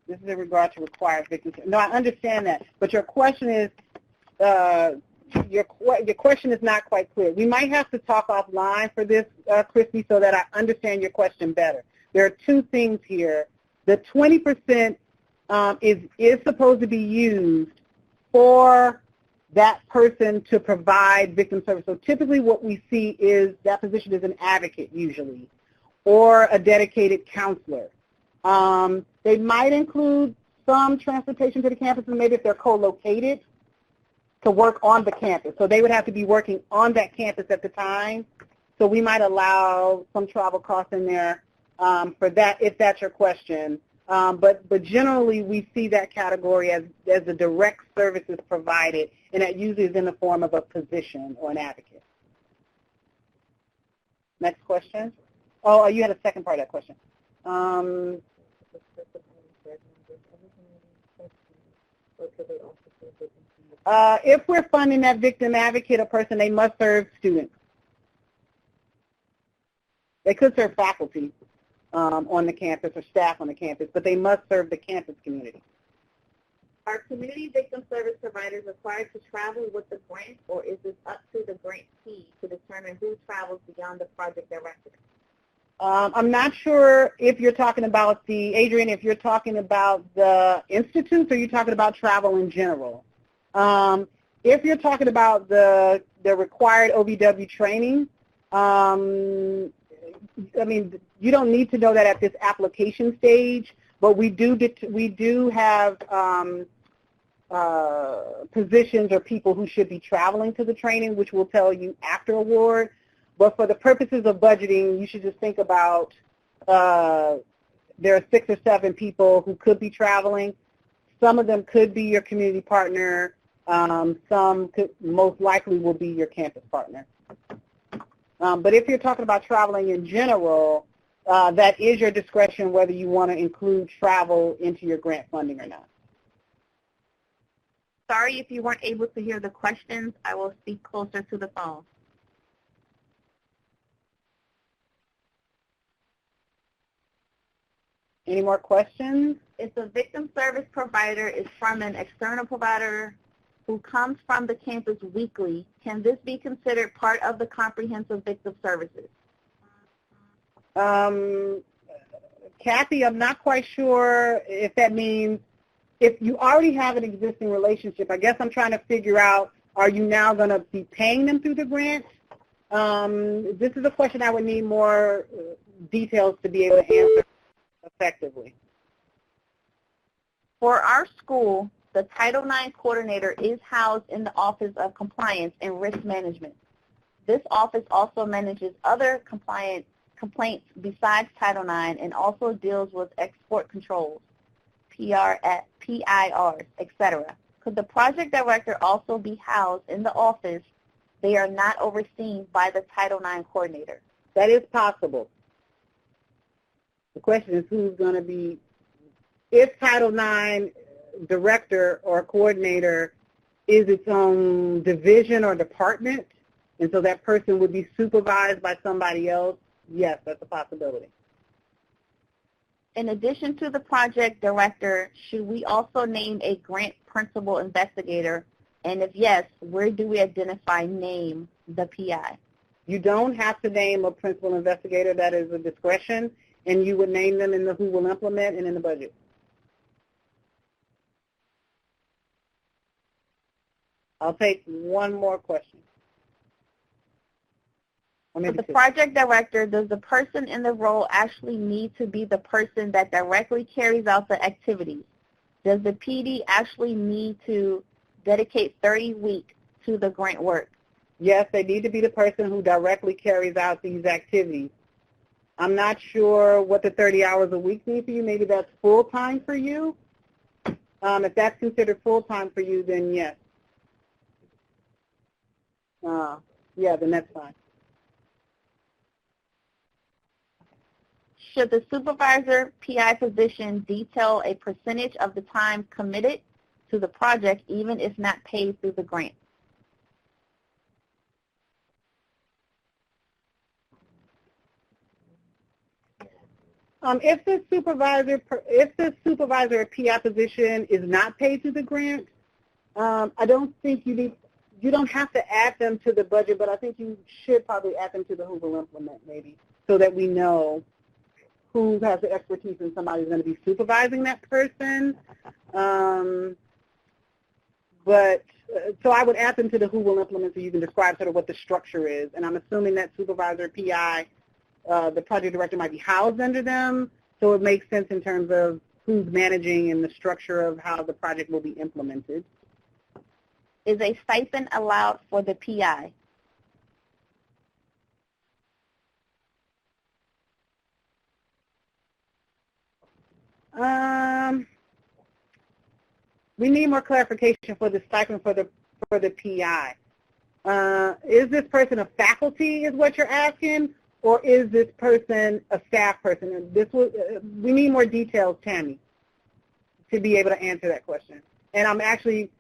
This is in regard to required victims. No, I understand that, but your question is your question is not quite clear. We might have to talk offline for this, Christy, so that I understand your question better. There are 2 things here The 20% is supposed to be used for that person to provide victim service. So typically what we see is that position is an advocate usually, or a dedicated counselor. They might include some transportation to the campus, and maybe if they're co-located, to work on the campus. So they would have to be working on that campus at the time. So we might allow some travel costs in there for that, if that's your question. But generally, we see that category as the direct services provided, and that usually is in the form of a position or an advocate. Next question. Oh, you had a second part of that question. If we're funding that victim advocate or person, they must serve students. They could serve faculty on the campus or staff on the campus, but they must serve the campus community. Are community victim service providers required to travel with the grant, or is this up to the grantee to determine who travels beyond the project director? I'm not sure if you're talking about Adrian, if you're talking about the institutes, or you're talking about travel in general. If you're talking about the required OVW training, I mean, you don't need to know that at this application stage, but we do have positions or people who should be traveling to the training, which we'll tell you after award. But for the purposes of budgeting, you should just think about there are 6 or 7 people who could be traveling. Some of them could be your community partner. Some most likely will be your campus partner. But if you're talking about traveling in general, that is your discretion whether you want to include travel into your grant funding or not. Sorry if you weren't able to hear the questions. I will speak closer to the phone. Any more questions? If the victim service provider is from an external provider who comes from the campus weekly, can this be considered part of the comprehensive victim services? Kathy, I'm not quite sure if that means if you already have an existing relationship. I guess I'm trying to figure out, are you now going to be paying them through the grant? This is a question I would need more details to be able to answer effectively. For our school, the Title IX coordinator is housed in the Office of Compliance and Risk Management. This office also manages other complaints besides Title IX and also deals with export controls, PIRs, etc. Could the project director also be housed in the office? They are not overseen by the Title IX coordinator. That is possible. The question is who's going to be, if Title IX director or coordinator is its own division or department, and so that person would be supervised by somebody else, yes, that's a possibility. In addition to the project director, should we also name a grant principal investigator? And if yes, where do we name the PI? You don't have to name a principal investigator. That is a discretion, and you would name them in the who will implement and in the budget. I'll take one more question. For the project director, does the person in the role actually need to be the person that directly carries out the activities? Does the PD actually need to dedicate 30 weeks to the grant work? Yes, they need to be the person who directly carries out these activities. I'm not sure what the 30 hours a week means for you. Maybe that's full-time for you. If that's considered full-time for you, then yes. Yeah, then that's fine. Should the supervisor PI position detail a percentage of the time committed to the project, even if not paid through the grant? If the supervisor or PI position is not paid through the grant, I don't think you don't have to add them to the budget, but I think you should probably add them to the who will implement maybe, so that we know who has the expertise and somebody's going to be supervising that person. So I would add them to the who will implement so you can describe sort of what the structure is. And I'm assuming that supervisor, PI, the project director might be housed under them. So it makes sense in terms of who's managing and the structure of how the project will be implemented. Is a stipend allowed for the PI? We need more clarification for the stipend for the PI. Is this person a faculty is what you're asking, or is this person a staff person? And we need more details, Tammy, to be able to answer that question. And I'm actually,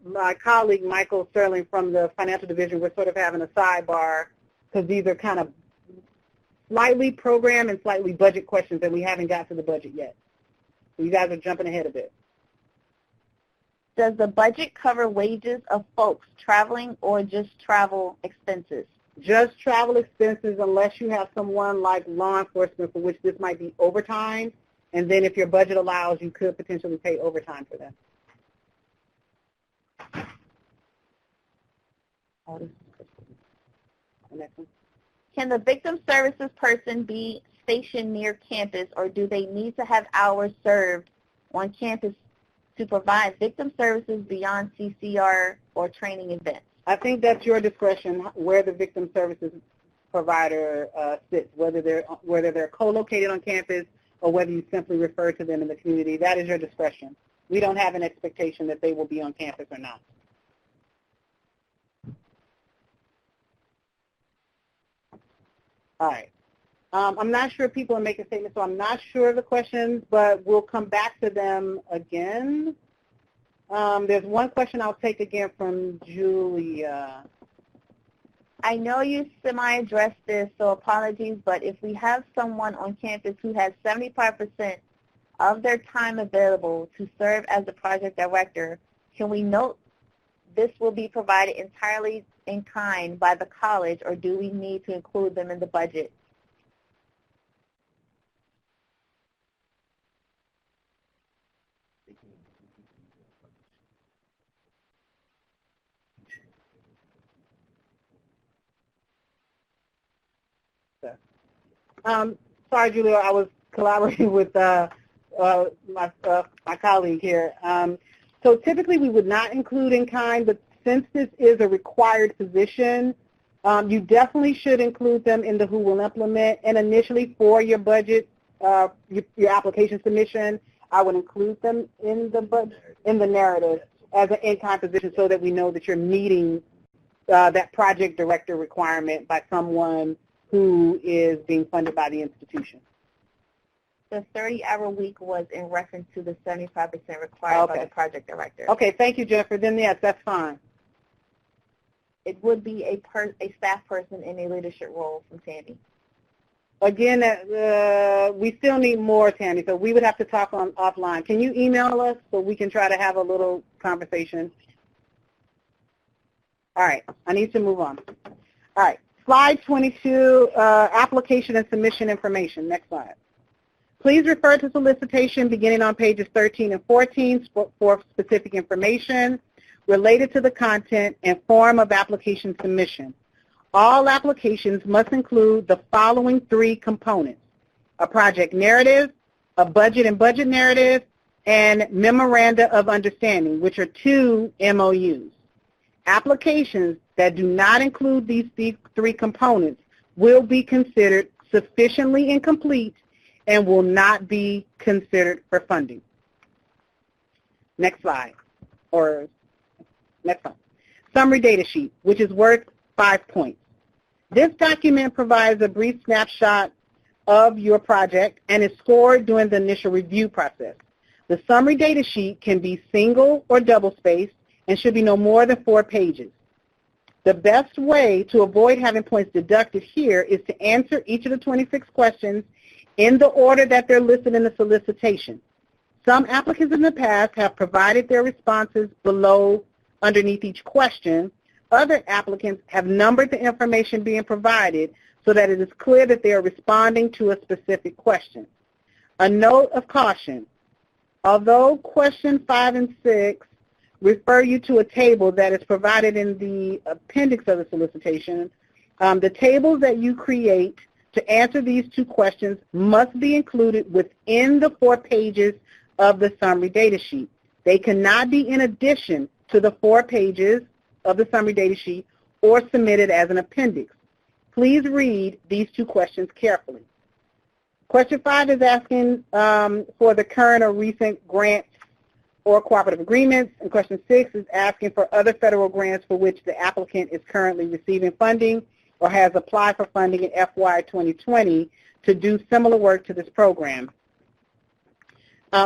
my colleague Michael Sterling from the financial division, we're sort of having a sidebar because these are kind of slightly program and slightly budget questions and we haven't got to the budget yet. So you guys are jumping ahead a bit. Does the budget cover wages of folks traveling or just travel expenses? Just travel expenses unless you have someone like law enforcement for which this might be overtime. And then if your budget allows, you could potentially pay overtime for them. Can the victim services person be stationed near campus, or do they need to have hours served on campus to provide victim services beyond CCR or training events? I think that's your discretion where the victim services provider sits, whether they're co-located on campus or whether you simply refer to them in the community. That is your discretion. We don't have an expectation that they will be on campus or not. All right. I'm not sure people are making statements, so I'm not sure of the questions, but we'll come back to them again. There's one question I'll take again from Julia. I know you semi-addressed this, so apologies, but if we have someone on campus who has 75% of their time available to serve as the project director, can we note this will be provided entirely in kind by the college, or do we need to include them in the budget? Sorry, Julia, I was collaborating with my colleague here. So typically we would not include in kind, but since this is a required position, you definitely should include them in the who will implement. And initially for your budget, your application submission, I would include them in the budget, in the narrative as an in-kind position so that we know that you're meeting that project director requirement by someone who is being funded by the institution. The 30-hour week was in reference to the 75% required by the project director. Okay, thank you, Jennifer. Then, yes, that's fine. It would be a staff person in a leadership role from Tammy. Again, we still need more, Tammy, so we would have to talk offline. Can you email us so we can try to have a little conversation? All right, I need to move on. All right, slide 22, application and submission information. Next slide. Please refer to solicitation beginning on pages 13 and 14 for specific information related to the content and form of application submission. All applications must include the following 3 components: a project narrative, a budget and budget narrative, and memoranda of understanding, which are 2 MOUs. Applications that do not include these 3 components will be considered sufficiently incomplete and will not be considered for funding. Next slide, or next slide. Summary data sheet, which is worth 5 points. This document provides a brief snapshot of your project and is scored during the initial review process. The summary data sheet can be single or double-spaced and should be no more than 4 pages. The best way to avoid having points deducted here is to answer each of the 26 questions in the order that they're listed in the solicitation. Some applicants in the past have provided their responses below underneath each question. Other applicants have numbered the information being provided so that it is clear that they are responding to a specific question. A note of caution. Although question 5 and 6 refer you to a table that is provided in the appendix of the solicitation, the tables that you create to answer these two questions must be included within the 4 pages of the summary data sheet. They cannot be in addition to the 4 pages of the summary data sheet or submitted as an appendix. Please read these 2 questions carefully. Question 5 is asking for the current or recent grants or cooperative agreements, and question 6 is asking for other federal grants for which the applicant is currently receiving funding or has applied for funding in FY 2020 to do similar work to this program.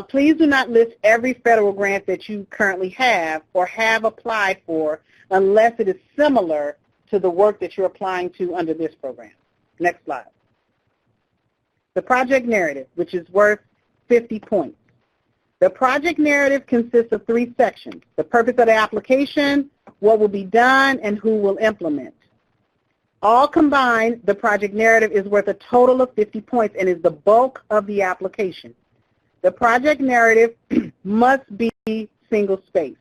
Please do not list every federal grant that you currently have or have applied for unless it is similar to the work that you're applying to under this program. Next slide. The project narrative, which is worth 50 points. The project narrative consists of 3 sections: the purpose of the application, what will be done, and who will implement. All combined, the project narrative is worth a total of 50 points and is the bulk of the application. The project narrative must be single-spaced.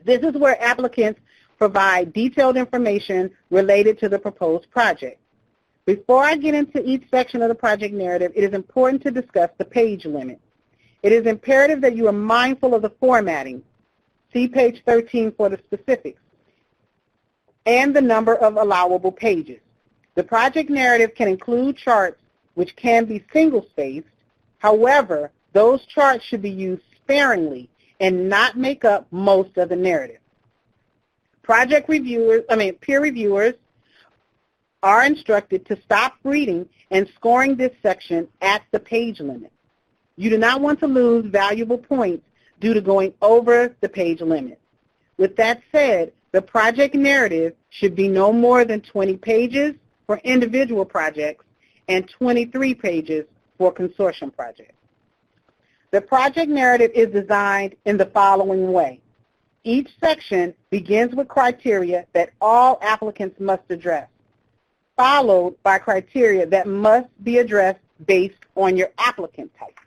This is where applicants provide detailed information related to the proposed project. Before I get into each section of the project narrative, it is important to discuss the page limit. It is imperative that you are mindful of the formatting. See page 13 for the specifics, and the number of allowable pages. The project narrative can include charts which can be single-spaced. However, those charts should be used sparingly and not make up most of the narrative. Peer reviewers are instructed to stop reading and scoring this section at the page limit. You do not want to lose valuable points due to going over the page limit. With that said, the project narrative should be no more than 20 pages for individual projects and 23 pages for consortium projects. The project narrative is designed in the following way. Each section begins with criteria that all applicants must address, followed by criteria that must be addressed based on your applicant type.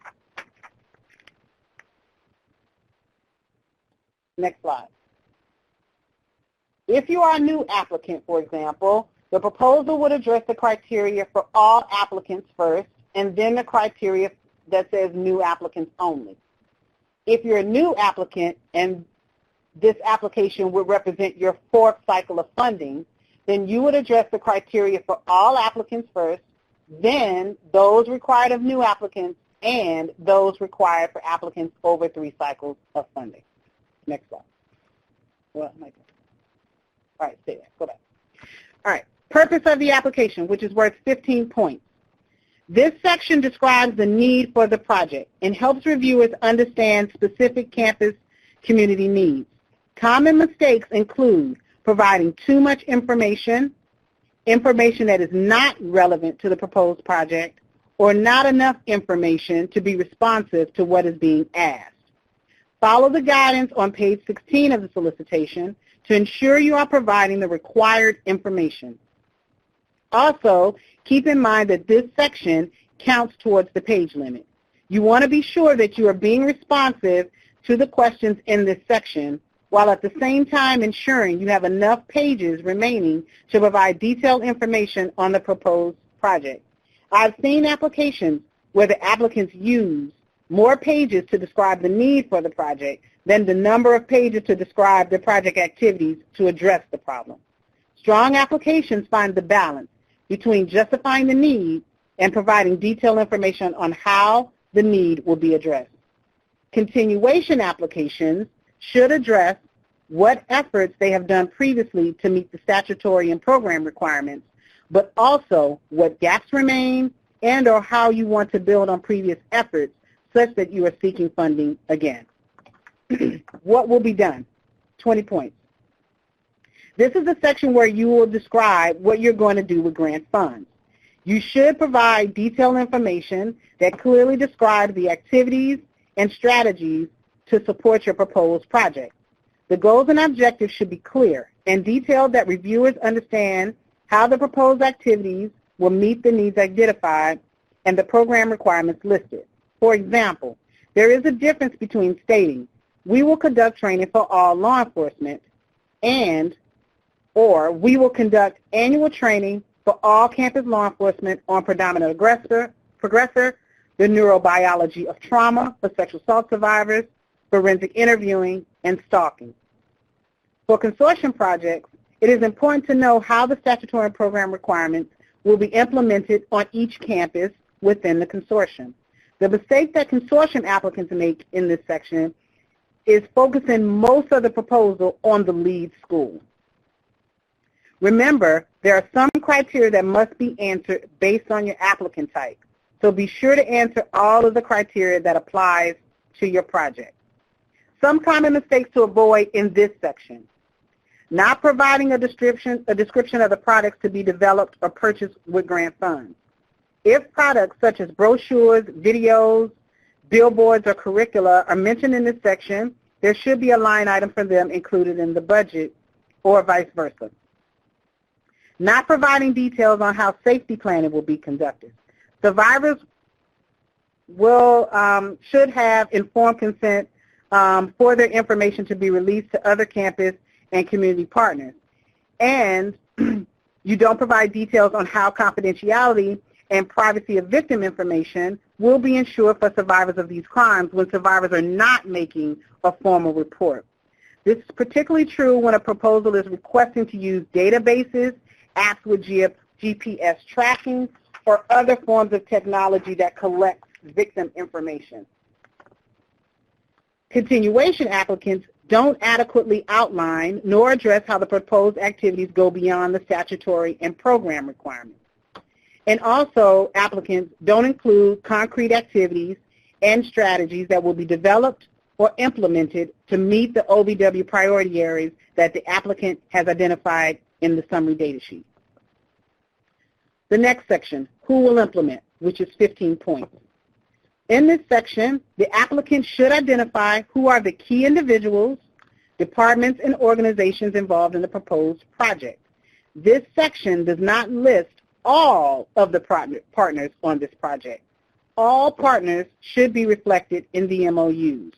Next slide. If you are a new applicant, for example, the proposal would address the criteria for all applicants first, and then the criteria that says new applicants only. If you're a new applicant and this application would represent your 4th cycle of funding, then you would address the criteria for all applicants first, then those required of new applicants, and those required for applicants over 3 cycles of funding. Next slide. Well, all right, stay there. Go back. All right. Purpose of the application, which is worth 15 points. This section describes the need for the project and helps reviewers understand specific campus community needs. Common mistakes include providing too much information that is not relevant to the proposed project, or not enough information to be responsive to what is being asked. Follow the guidance on page 16 of the solicitation to ensure you are providing the required information. Also, keep in mind that this section counts towards the page limit. You want to be sure that you are being responsive to the questions in this section, while at the same time ensuring you have enough pages remaining to provide detailed information on the proposed project. I've seen applications where the applicants use more pages to describe the need for the project than the number of pages to describe the project activities to address the problem. Strong applications find the balance between justifying the need and providing detailed information on how the need will be addressed. Continuation applications should address what efforts they have done previously to meet the statutory and program requirements, but also what gaps remain and or how you want to build on previous efforts such that you are seeking funding again. What will be done? 20 points. This is the section where you will describe what you're going to do with grant funds. You should provide detailed information that clearly describes the activities and strategies to support your proposed project. The goals and objectives should be clear and detailed that reviewers understand how the proposed activities will meet the needs identified and the program requirements listed. For example, there is a difference between stating, we will conduct training for all law enforcement or we will conduct annual training for all campus law enforcement on predominant progressor, the neurobiology of trauma for sexual assault survivors, forensic interviewing, and stalking. For consortium projects, it is important to know how the statutory and program requirements will be implemented on each campus within the consortium. The mistake that consortium applicants make in this section is focusing most of the proposal on the lead school. Remember, there are some criteria that must be answered based on your applicant type, so be sure to answer all of the criteria that applies to your project. Some common mistakes to avoid in this section: not providing a description of the products to be developed or purchased with grant funds. If products such as brochures, videos, billboards, or curricula are mentioned in this section, there should be a line item for them included in the budget, or vice versa. Not providing details on how safety planning will be conducted. Survivors should have informed consent for their information to be released to other campus and community partners. And you don't provide details on how confidentiality and privacy of victim information will be ensured for survivors of these crimes when survivors are not making a formal report. This is particularly true when a proposal is requesting to use databases, apps with GPS tracking, or other forms of technology that collects victim information. Continuation applicants don't adequately outline nor address how the proposed activities go beyond the statutory and program requirements. And also, applicants don't include concrete activities and strategies that will be developed or implemented to meet the OVW priority areas that the applicant has identified in the summary data sheet. The next section, who will implement, which is 15 points. In this section, the applicant should identify who are the key individuals, departments, and organizations involved in the proposed project. This section does not list all of the partners on this project. All partners should be reflected in the MOUs.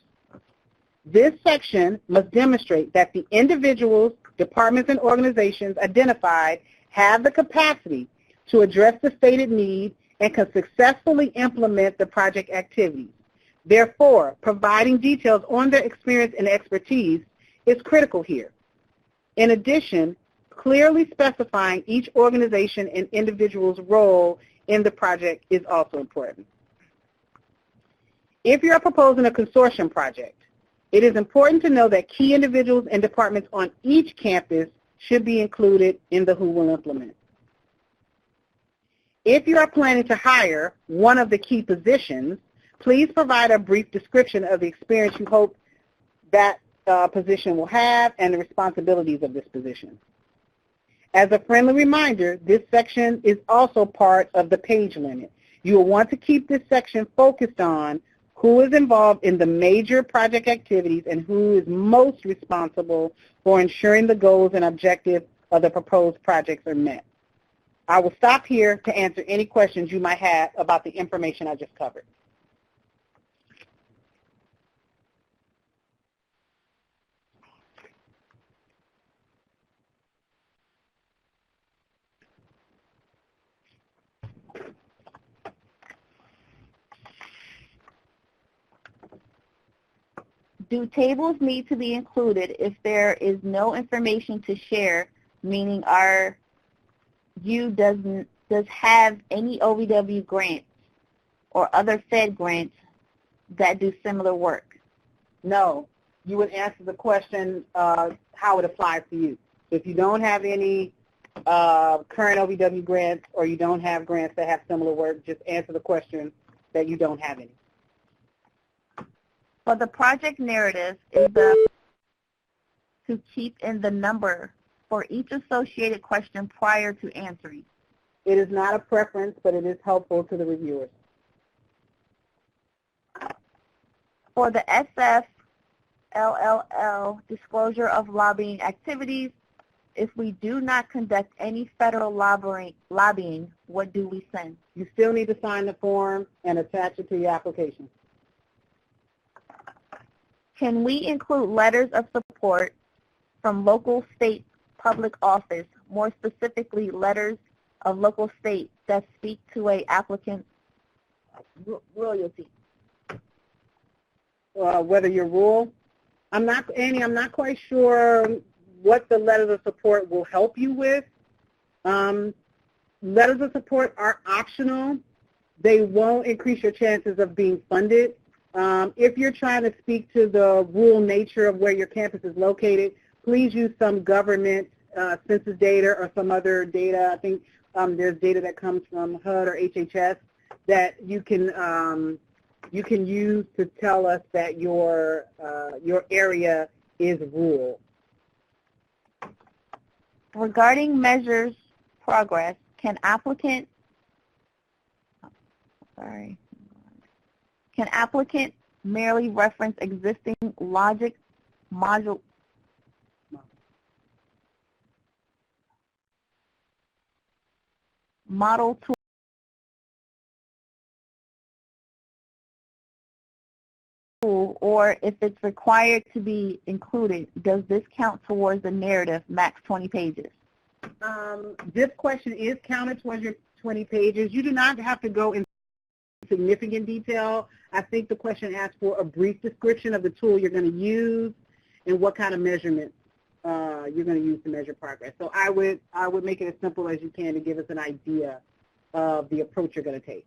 This section must demonstrate that the individuals, departments, and organizations identified have the capacity to address the stated need and can successfully implement the project activities. Therefore, providing details on their experience and expertise is critical here. In addition, clearly specifying each organization and individual's role in the project is also important. If you're proposing a consortium project, it is important to know that key individuals and departments on each campus should be included in the who will implement. If you are planning to hire one of the key positions, please provide a brief description of the experience you hope that position will have and the responsibilities of this position. As a friendly reminder, this section is also part of the page limit. You will want to keep this section focused on who is involved in the major project activities and who is most responsible for ensuring the goals and objectives of the proposed projects are met. I will stop here to answer any questions you might have about the information I just covered. Do tables need to be included if there is no information to share, meaning our U does have any OVW grants or other Fed grants that do similar work? No. You would answer the question how it applies to you. So if you don't have any current OVW grants or you don't have grants that have similar work, just answer the question that you don't have any. For the project narrative, is the to keep in the number for each associated question prior to answering? It is not a preference, but it is helpful to the reviewers. For the SFLLL disclosure of lobbying activities, If we do not conduct any federal lobbying, what do we send? You still need to sign the form and attach it to your application. Can we include letters of support from local, state, public office, more specifically letters of local state that speak to a applicant's royalty? Whether you're rural, Annie, I'm not quite sure what the letters of support will help you with. Letters of support are optional. They won't increase your chances of being funded. If you're trying to speak to the rural nature of where your campus is located, please use some government census data or some other data. I think there's data that comes from HUD or HHS that you can use to tell us that your area is rural. Regarding measures progress, can applicant merely reference existing logic model tool or if it's required to be included, does this count towards the narrative, max 20 pages? This question is counted towards your 20 pages. You do not have to go in significant detail. I think the question asks for a brief description of the tool you're going to use and what kind of measurements you're going to use to measure progress. So I would make it as simple as you can to give us an idea of the approach you're going to take.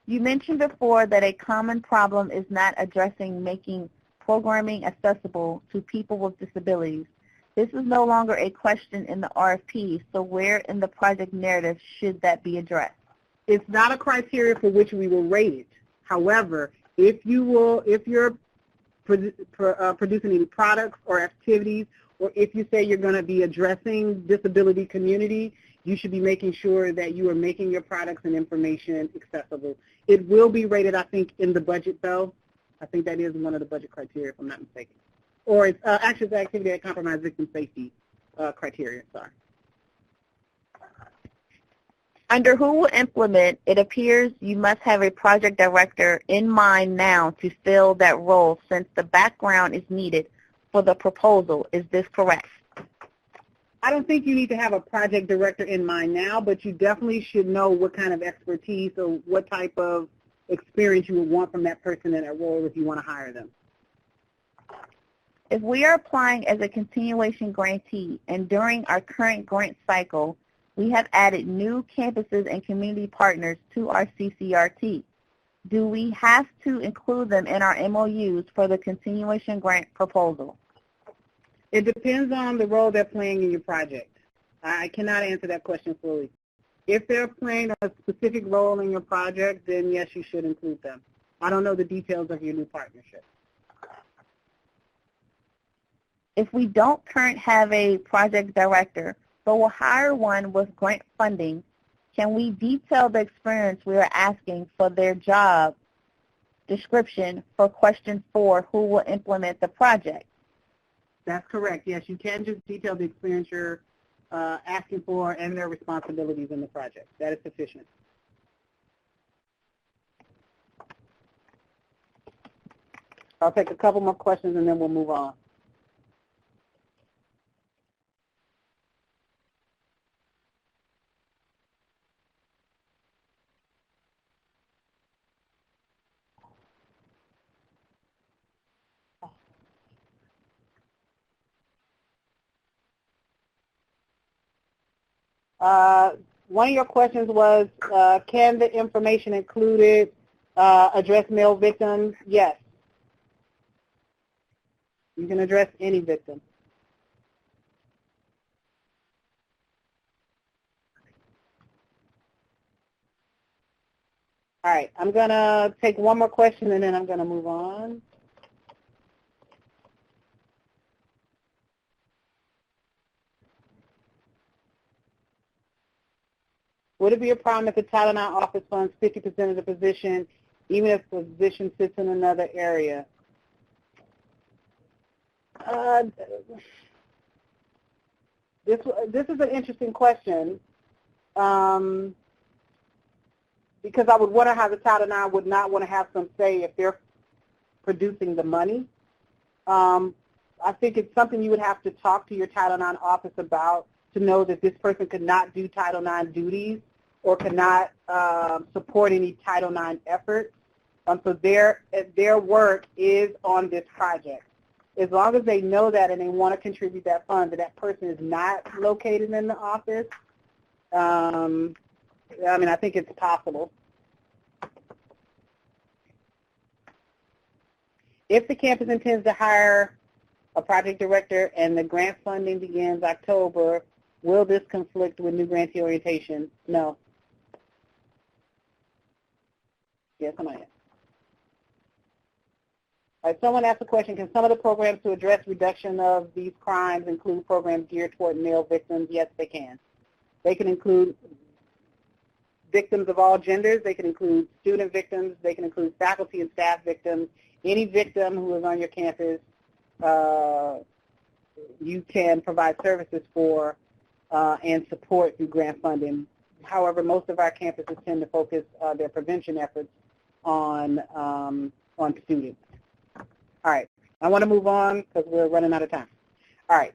You mentioned before that a common problem is not addressing making programming accessible to people with disabilities. This is no longer a question in the RFP, so where in the project narrative should that be addressed? It's not a criteria for which we will rate it. However, if you're producing any products or activities, or if you say you're going to be addressing disability community, you should be making sure that you are making your products and information accessible. It will be rated, I think, in the budget, though. I think that is one of the budget criteria, if I'm not mistaken. Or it's actions of activity that compromise victim safety criteria, sorry. Under who will implement, it appears you must have a project director in mind now to fill that role since the background is needed for the proposal. Is this correct? I don't think you need to have a project director in mind now, but you definitely should know what kind of expertise or what type of experience you would want from that person in that role if you want to hire them. If we are applying as a continuation grantee and during our current grant cycle, we have added new campuses and community partners to our CCRT, do we have to include them in our MOUs for the continuation grant proposal? It depends on the role they're playing in your project. I cannot answer that question fully. If they're playing a specific role in your project, then yes, you should include them. I don't know the details of your new partnership. If we don't currently have a project director, but will hire one with grant funding, can we detail the experience we are asking for their job description for question 4, who will implement the project? That's correct. Yes, you can just detail the experience you're asking for and their responsibilities in the project. That is sufficient. I'll take a couple more questions and then we'll move on. One of your questions was, can the information included address male victims? Yes. You can address any victim. All right, I'm going to take one more question and then I'm going to move on. Would it be a problem if the Title IX office funds 50% of the position, even if the position sits in another area? This is an interesting question because I would wonder how the Title IX would not want to have some say if they're producing the money. I think it's something you would have to talk to your Title IX office about to know that this person could not do Title IX duties or could not support any Title IX efforts. So their work is on this project. As long as they know that and they want to contribute that fund, that person is not located in the office, I mean, I think it's possible. If the campus intends to hire a project director and the grant funding begins October, will this conflict with new grantee orientation? No. Yes, I'm on it. All right, someone asked a question, can some of the programs to address reduction of these crimes include programs geared toward male victims? Yes, they can. They can include victims of all genders. They can include student victims. They can include faculty and staff victims. Any victim who is on your campus, you can provide services for and support through grant funding. However, most of our campuses tend to focus their prevention efforts on students. All right, I want to move on because we're running out of time. All right,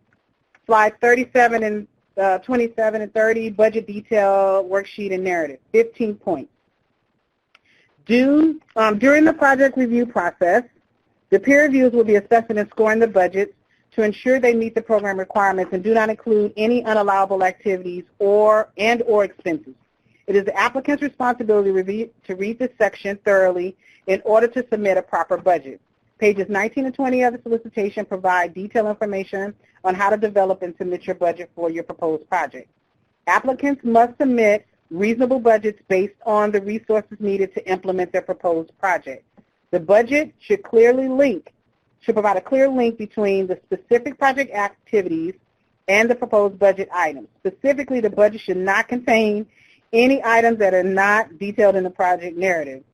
slides 37 and 27 and 30, budget detail, worksheet, and narrative, 15 points. During the project review process, the peer reviewers will be assessing and scoring the budgets to ensure they meet the program requirements and do not include any unallowable activities or expenses. It is the applicant's responsibility to read this section thoroughly in order to submit a proper budget. Pages 19 and 20 of the solicitation provide detailed information on how to develop and submit your budget for your proposed project. Applicants must submit reasonable budgets based on the resources needed to implement their proposed project. The budget should provide a clear link between the specific project activities and the proposed budget items. Specifically, the budget should not contain any items that are not detailed in the project narrative.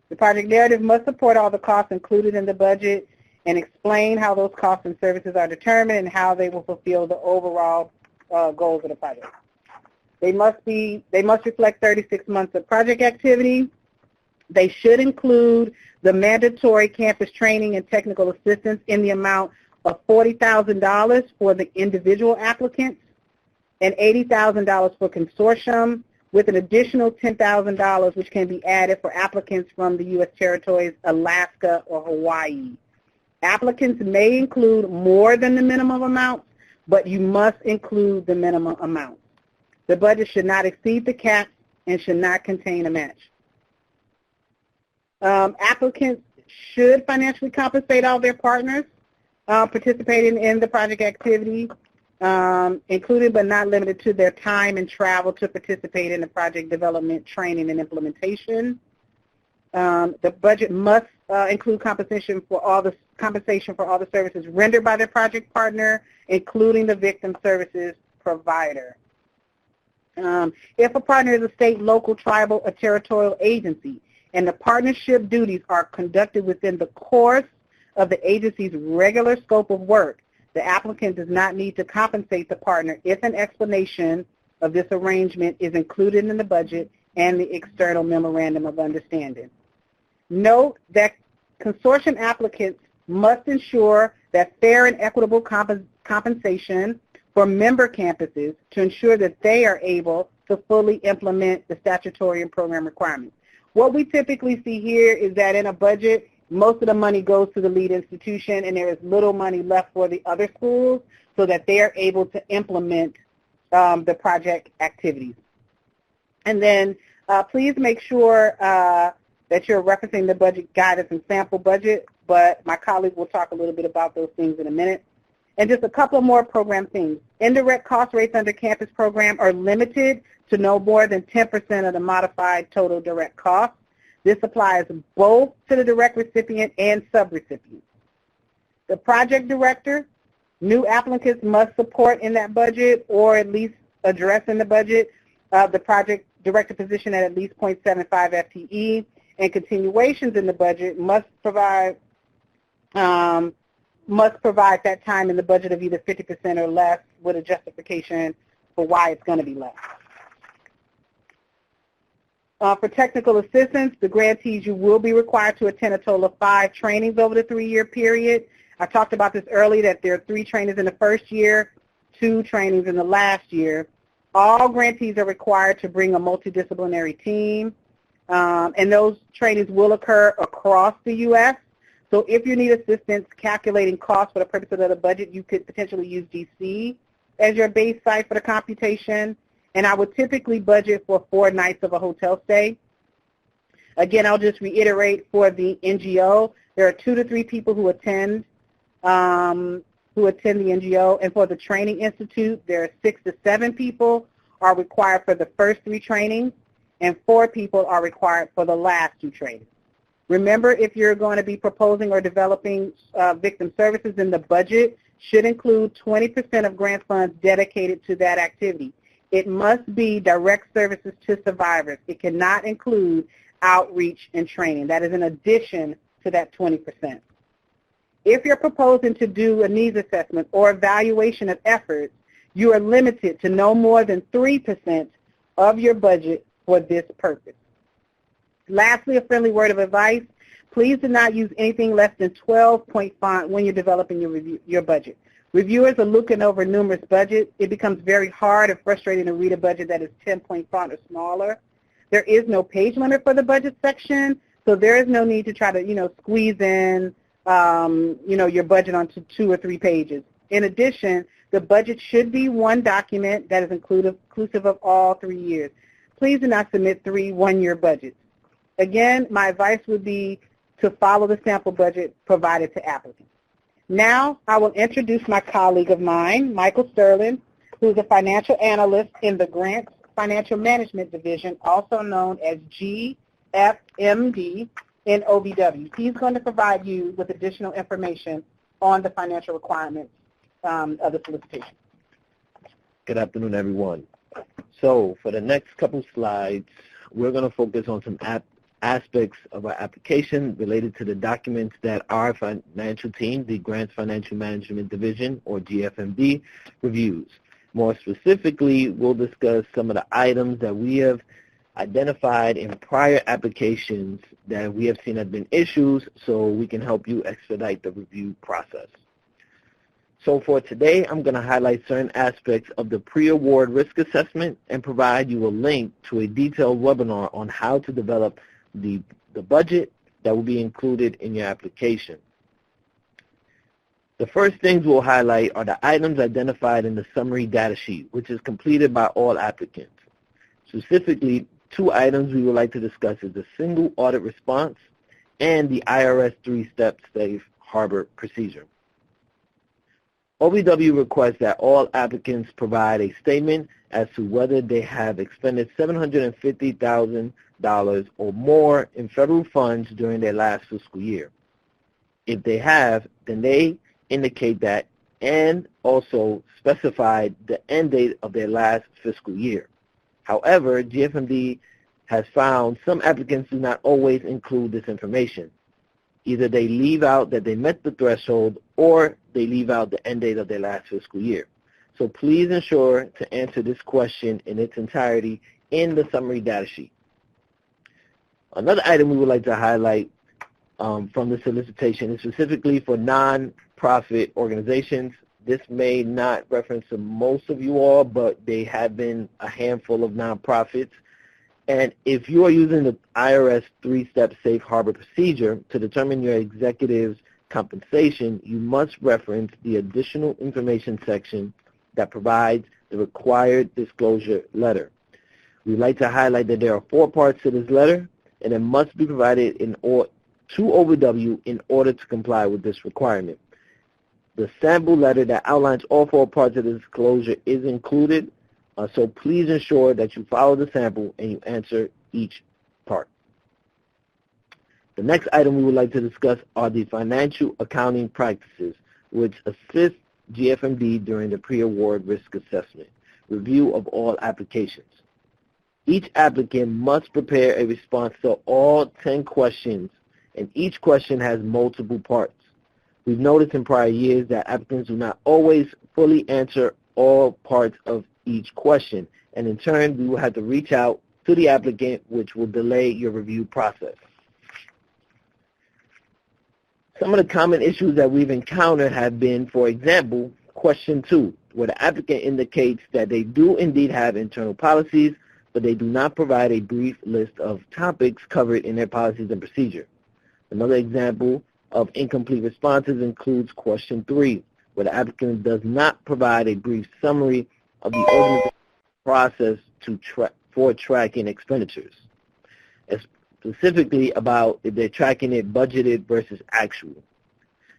The project narrative must support all the costs included in the budget and explain how those costs and services are determined and how they will fulfill the overall goals of the project. They must reflect 36 months of project activity. They should include the mandatory campus training and technical assistance in the amount of $40,000 for the individual applicants and $80,000 for consortium, with an additional $10,000 which can be added for applicants from the U.S. territories, Alaska, or Hawaii. Applicants may include more than the minimum amount, but you must include the minimum amount. The budget should not exceed the cap and should not contain a match. Applicants should financially compensate all their partners participating in the project activity, including but not limited to their time and travel to participate in the project development, training, and implementation. The budget must include compensation for all the services rendered by their project partner, including the victim services provider. If a partner is a state, local, tribal, or territorial agency, and the partnership duties are conducted within the course of the agency's regular scope of work, the applicant does not need to compensate the partner if an explanation of this arrangement is included in the budget and the external memorandum of understanding. Note that consortium applicants must ensure that fair and equitable compensation for member campuses to ensure that they are able to fully implement the statutory and program requirements. What we typically see here is that in a budget, most of the money goes to the lead institution and there is little money left for the other schools so that they are able to implement the project activities. And then please make sure that you're referencing the budget guidance and sample budget, but my colleague will talk a little bit about those things in a minute. And just a couple more program things. Indirect cost rates under campus program are limited to no more than 10% of the modified total direct cost. This applies both to the direct recipient and subrecipient. The project director, new applicants must support in that budget or at least address in the budget the project director position at least 0.75 FTE, and continuations in the budget must provide must provide that time in the budget of either 50% or less with a justification for why it's going to be less. For technical assistance, the grantees, you will be required to attend a total of 5 trainings over the 3-year period. I talked about this earlier, that there are 3 trainings in the first year, 2 trainings in the last year. All grantees are required to bring a multidisciplinary team, and those trainings will occur across the U.S. So if you need assistance calculating costs for the purpose of the budget, you could potentially use DC as your base site for the computation. And I would typically budget for 4 nights of a hotel stay. Again, I'll just reiterate, for the NGO, there are 2 to 3 people who attend the NGO, and for the Training Institute, there are 6 to 7 people are required for the first 3 trainings, and 4 people are required for the last 2 trainings. Remember, if you're going to be proposing or developing victim services, then the budget should include 20% of grant funds dedicated to that activity. It must be direct services to survivors. It cannot include outreach and training. That is in addition to that 20%. If you're proposing to do a needs assessment or evaluation of efforts, you are limited to no more than 3% of your budget for this purpose. Lastly, a friendly word of advice: please do not use anything less than 12-point font when you're developing your budget. Reviewers are looking over numerous budgets. It becomes very hard and frustrating to read a budget that is 10-point font or smaller. There is no page limit for the budget section, so there is no need to try to, squeeze in, your budget onto 2 or 3 pages. In addition, the budget should be one document that is inclusive of all 3 years. Please do not submit 3 one-year budgets. Again, my advice would be to follow the sample budget provided to applicants. Now, I will introduce my colleague of mine, Michael Sterling, who is a financial analyst in the Grants Financial Management Division, also known as GFMD in OVW. He's going to provide you with additional information on the financial requirements of the solicitation. Good afternoon, everyone. So for the next couple slides, we're going to focus on some aspects of our application related to the documents that our financial team, the Grants Financial Management Division, or GFMD, reviews. More specifically, we'll discuss some of the items that we have identified in prior applications that we have seen have been issues, so we can help you expedite the review process. So for today, I'm going to highlight certain aspects of the pre-award risk assessment and provide you a link to a detailed webinar on how to develop the budget that will be included in your application. The first things we'll highlight are the items identified in the summary data sheet, which is completed by all applicants. Specifically, 2 items we would like to discuss is the single audit response and the IRS 3-step safe harbor procedure. OVW requests that all applicants provide a statement as to whether they have expended $750,000 or more in federal funds during their last fiscal year. If they have, then they indicate that and also specify the end date of their last fiscal year. However, GFMD has found some applicants do not always include this information. Either they leave out that they met the threshold or they leave out the end date of their last fiscal year. So please ensure to answer this question in its entirety in the summary data sheet. Another item we would like to highlight from the solicitation is specifically for non-profit organizations. This may not reference to most of you all, but they have been a handful of nonprofits. And if you are using the IRS 3-step safe harbor procedure to determine your executive's compensation, you must reference the additional information section that provides the required disclosure letter. We'd like to highlight that there are 4 parts to this letter, and it must be provided to OVW in order to comply with this requirement. The sample letter that outlines all 4 parts of the disclosure is included, so please ensure that you follow the sample and you answer each part. The next item we would like to discuss are the financial accounting practices, which assist GFMD during the pre-award risk assessment review of all applications. Each applicant must prepare a response to all 10 questions, and each question has multiple parts. We've noticed in prior years that applicants do not always fully answer all parts of each question, and in turn, we will have to reach out to the applicant, which will delay your review process. Some of the common issues that we've encountered have been, for example, question 2, where the applicant indicates that they do indeed have internal policies, but they do not provide a brief list of topics covered in their policies and procedure. Another example of incomplete responses includes question 3, where the applicant does not provide a brief summary of the organizational process for tracking expenditures, specifically about if they're tracking it budgeted versus actual.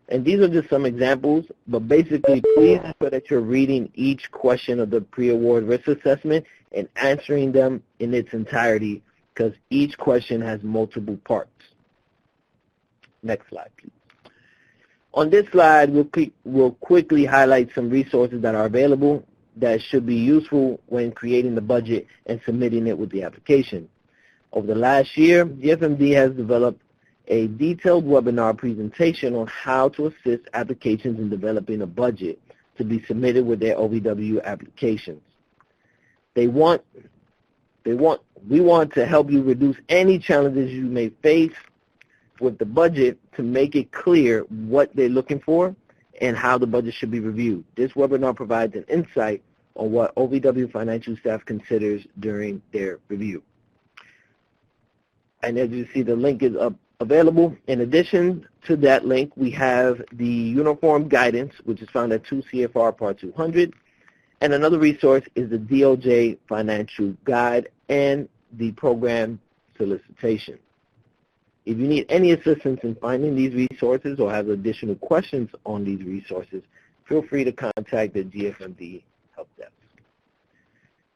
And these are just some examples, but basically please ensure that you're reading each question of the pre-award risk assessment and answering them in its entirety, because each question has multiple parts. Next slide, please. On this slide, we'll quickly highlight some resources that are available that should be useful when creating the budget and submitting it with the application. Over the last year, GFMD has developed a detailed webinar presentation on how to assist applications in developing a budget to be submitted with their OVW applications. We want to help you reduce any challenges you may face with the budget to make it clear what they're looking for and how the budget should be reviewed. This webinar provides an insight on what OVW financial staff considers during their review. And as you see, the link is available. In addition to that link, we have the uniform guidance, which is found at 2 CFR Part 200. And another resource is the DOJ Financial Guide and the program solicitation. If you need any assistance in finding these resources or have additional questions on these resources, feel free to contact the GFMD Help Desk.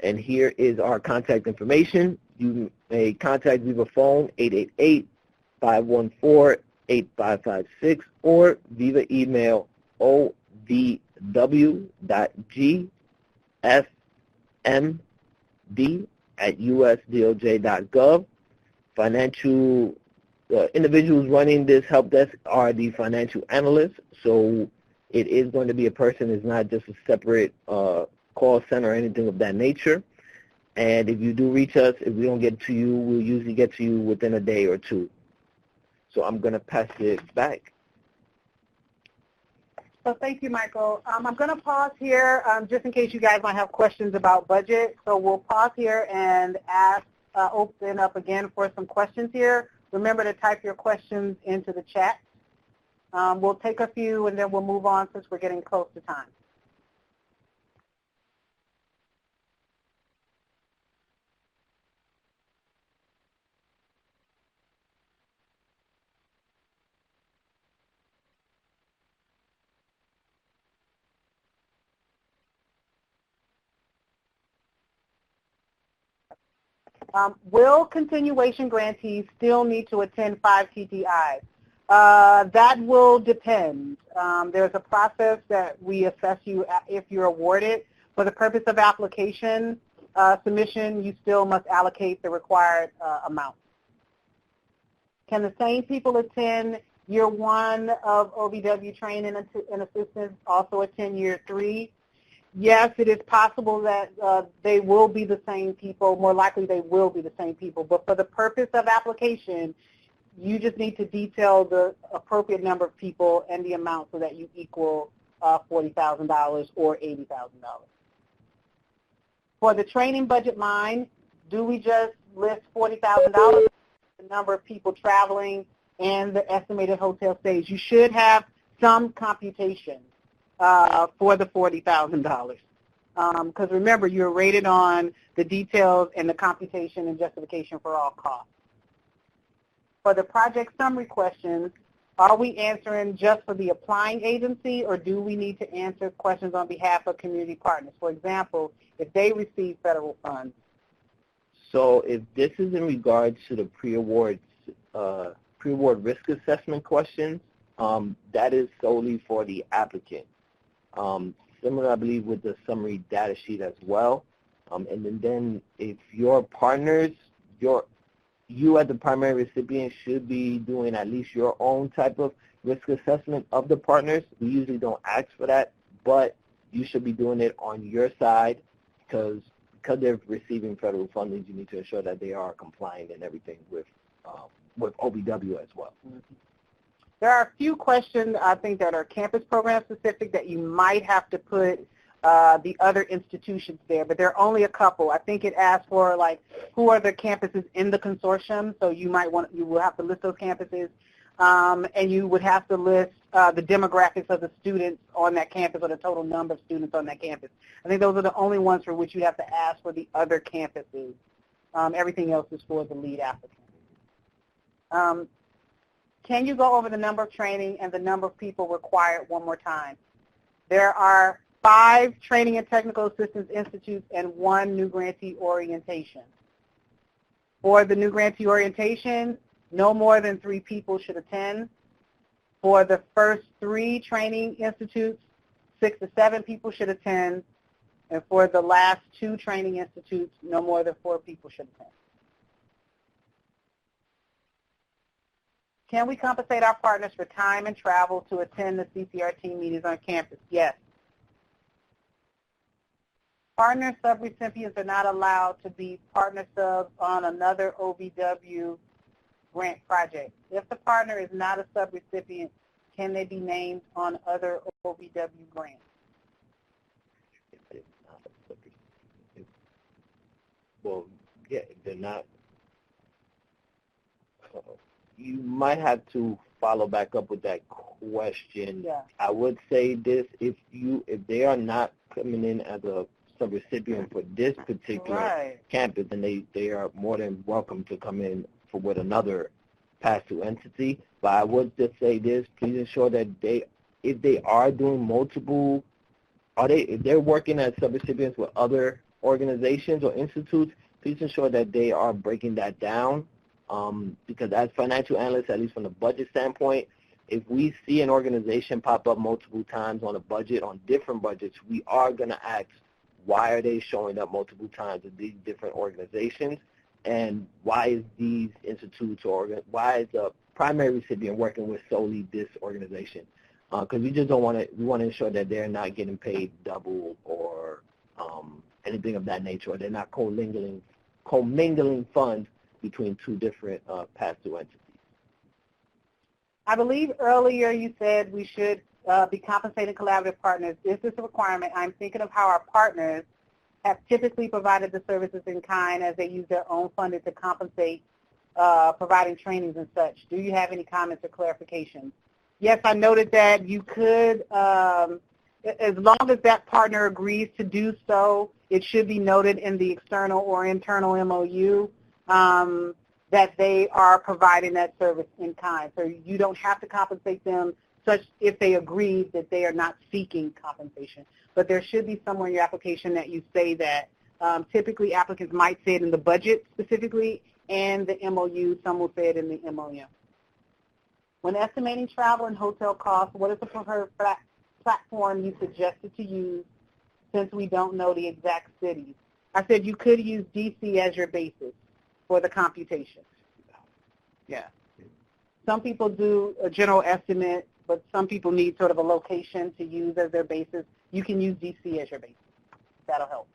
And here is our contact information. You may contact Viva phone 888-514-8556 or Viva email ovw.gfmd@usdoj.gov. Financial individuals running this help desk are the financial analysts, so it is going to be a person. It's not just a separate call center or anything of that nature. And if you do reach us, if we don't get to you, we'll usually get to you within a day or two. So I'm going to pass it back. So thank you, Michael. I'm going to pause here just in case you guys might have questions about budget. So we'll pause here and open up again for some questions here. Remember to type your questions into the chat. We'll take a few and then we'll move on since we're getting close to time. Will continuation grantees still need to attend 5 TTIs? That will depend. There's a process that we assess you if you're awarded. For the purpose of application submission, you still must allocate the required amount. Can the same people attend year 1 of OVW training and assistance also attend year 3? Yes, it is possible that they will be the same people. More likely they will be the same people. But for the purpose of application, you just need to detail the appropriate number of people and the amount so that you equal $40,000 or $80,000. For the training budget line, do we just list $40,000, the number of people traveling and the estimated hotel stays? You should have some computation for the $40,000. Because remember, you're rated on the details and the computation and justification for all costs. For the project summary questions, are we answering just for the applying agency, or do we need to answer questions on behalf of community partners? For example, if they receive federal funds. So if this is in regards to the pre-award risk assessment questions, that is solely for the applicant. Similar, I believe, with the summary data sheet as well. And then if your partners, you as the primary recipient should be doing at least your own type of risk assessment of the partners. We usually don't ask for that, but you should be doing it on your side because they're receiving federal funding. You need to ensure that they are compliant and everything with OVW as well. There are a few questions, I think, that are campus program specific that you might have to put the other institutions there, but there are only a couple. I think it asks for, like, who are the campuses in the consortium, so you will have to list those campuses, and you would have to list the demographics of the students on that campus or the total number of students on that campus. I think those are the only ones for which you have to ask for the other campuses. Everything else is for the lead applicant. Can you go over the number of training and the number of people required one more time? There are 5 training and technical assistance institutes and 1 new grantee orientation. For the new grantee orientation, no more than 3 people should attend. For the first 3 training institutes, 6 to 7 people should attend. And for the last 2 training institutes, no more than 4 people should attend. Can we compensate our partners for time and travel to attend the CCRT meetings on campus? Yes. Partner subrecipients are not allowed to be partner subs on another OVW grant project. If the partner is not a subrecipient, can they be named on other OVW grants? Well, yeah, if they're not. You might have to follow back up with that question. Yeah. I would say this: if they are not coming in as a subrecipient for this particular campus, then they are more than welcome to come in with another pass-through entity. But I would just say this: please ensure that if they are doing multiple, if they're working as subrecipients with other organizations or institutes, please ensure that they are breaking that down. Because as financial analysts, at least from the budget standpoint, if we see an organization pop up multiple times on a budget, on different budgets, we are going to ask, why are they showing up multiple times in these different organizations? And why is these institutes why is the primary recipient working with solely this organization? Because we just don't want to, we want to ensure that they're not getting paid double or anything of that nature, or they're not commingling funds between 2 different pass-through entities. I believe earlier you said we should be compensating collaborative partners. Is this a requirement? I'm thinking of how our partners have typically provided the services in kind as they use their own funding to compensate providing trainings and such. Do you have any comments or clarifications? Yes, I noted that you could, as long as that partner agrees to do so, it should be noted in the external or internal MOU that they are providing that service in kind. So you don't have to compensate them such if they agree that they are not seeking compensation. But there should be somewhere in your application that you say that. Typically applicants might say it in the budget specifically and the MOU. Some will say it in the MOU. When estimating travel and hotel costs, what is the preferred platform you suggested to use since we don't know the exact cities? I said you could use DC as your basis for the computation. Yeah. Some people do a general estimate, but some people need sort of a location to use as their basis. You can use DC as your basis. That'll help.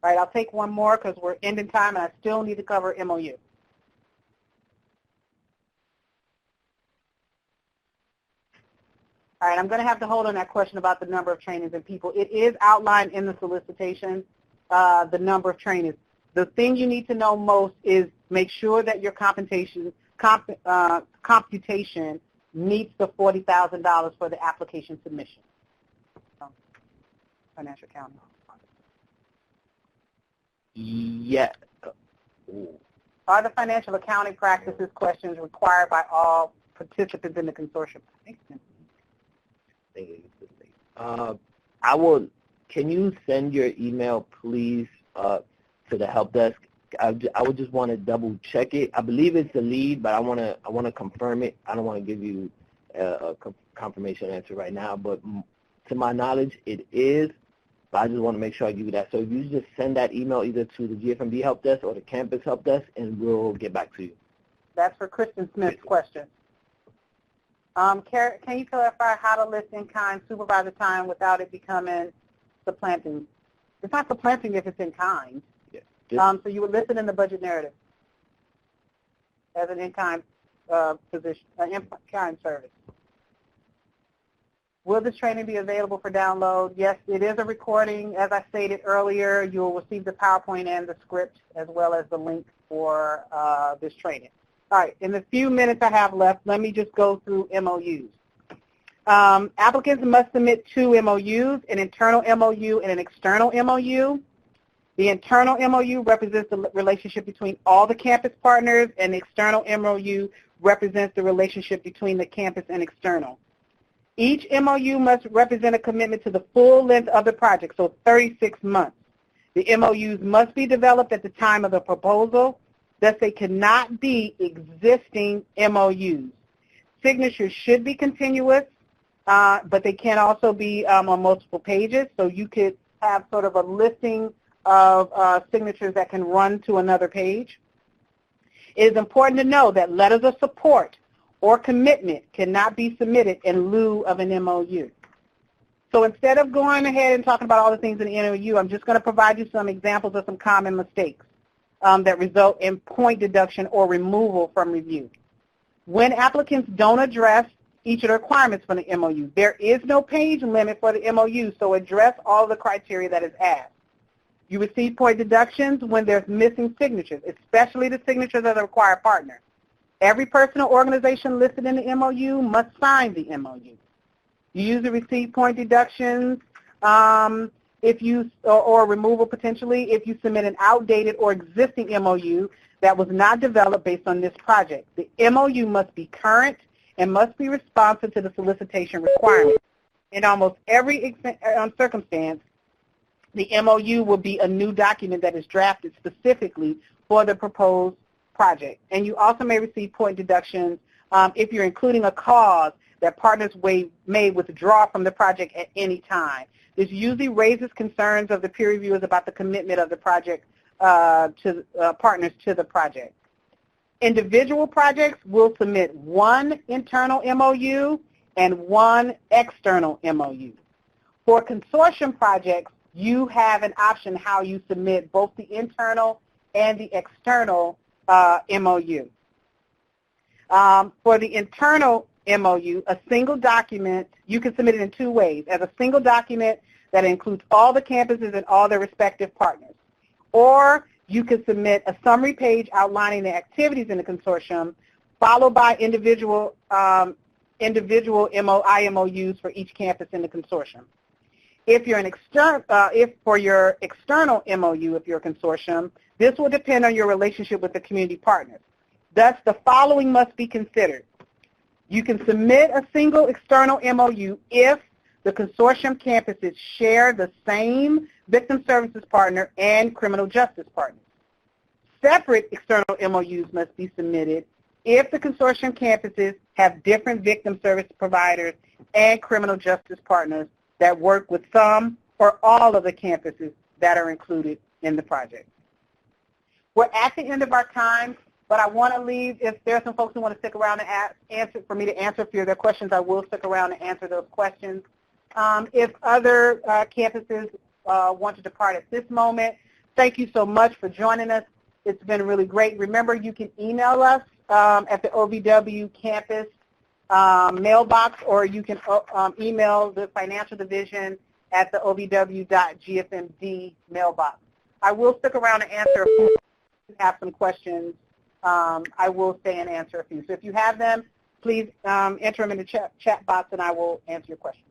All right, I'll take one more because we're ending time and I still need to cover MOU. All right, I'm going to have to hold on that question about the number of trainings and people. It is outlined in the solicitation, the number of trainings. The thing you need to know most is make sure that your computation meets the $40,000 for the application submission. Financial accounting. Yeah. Are the financial accounting practices questions required by all participants in the consortium? Can you send your email, please, to the help desk? I would just want to double check it. I believe it's the lead, but I want to confirm it. I don't want to give you a confirmation answer right now, but to my knowledge, it is. But I just want to make sure I give you that. So if you just send that email either to the GFMB help desk or the campus help desk, and we'll get back to you. That's for Kristen Smith's question. Can you clarify how to list in-kind supervisor time without it becoming supplanting? It's not supplanting if it's in kind. Yeah. So you would list it in the budget narrative as an in-kind position, an in-kind service. Will this training be available for download? Yes, it is a recording. As I stated earlier, you will receive the PowerPoint and the script as well as the link for this training. All right, in the few minutes I have left, let me just go through MOUs. Applicants must submit 2 MOUs, an internal MOU and an external MOU. The internal MOU represents the relationship between all the campus partners, and the external MOU represents the relationship between the campus and external. Each MOU must represent a commitment to the full length of the project, so 36 months. The MOUs must be developed at the time of the proposal, thus they cannot be existing MOUs. Signatures should be continuous, but they can also be on multiple pages, so you could have sort of a listing of signatures that can run to another page. It is important to know that letters of support or commitment cannot be submitted in lieu of an MOU. So instead of going ahead and talking about all the things in the MOU, I'm just going to provide you some examples of some common mistakes that result in point deduction or removal from review. When applicants don't address each of the requirements for the MOU, there is no page limit for the MOU, so address all the criteria that is asked. You receive point deductions when there's missing signatures, especially the signatures of the required partner. Every person or organization listed in the MOU must sign the MOU. You usually receive point deductions or removal potentially if you submit an outdated or existing MOU that was not developed based on this project. The MOU must be current and must be responsive to the solicitation requirements. In almost every circumstance, the MOU will be a new document that is drafted specifically for the proposed project. And you also may receive point deductions if you're including a clause that partners may withdraw from the project at any time. This usually raises concerns of the peer reviewers about the commitment of the project partners to the project. Individual projects will submit 1 internal MOU and 1 external MOU. For consortium projects, you have an option how you submit both the internal and the external MOU. For the internal MOU, a single document, you can submit it in 2 ways, as a single document that includes all the campuses and all their respective partners. Or you can submit a summary page outlining the activities in the consortium, followed by individual IMOUs for each campus in the consortium. If you're for your external MOU, if you're a consortium, this will depend on your relationship with the community partners. Thus, the following must be considered. You can submit a single external MOU if the consortium campuses share the same victim services partner and criminal justice partners. Separate external MOUs must be submitted if the consortium campuses have different victim service providers and criminal justice partners that work with some or all of the campuses that are included in the project. We're at the end of our time, but I want to leave, if there are some folks who want to stick around and answer a few of their questions, I will stick around and answer those questions. If other campuses want to depart at this moment, thank you so much for joining us. It's been really great. Remember, you can email us at the OVW campus mailbox, or you can email the financial division at the ovw.gfmd mailbox. I will stick around and answer a few. If you have some questions, I will stay and answer a few. So if you have them, please enter them in the chat box, and I will answer your questions.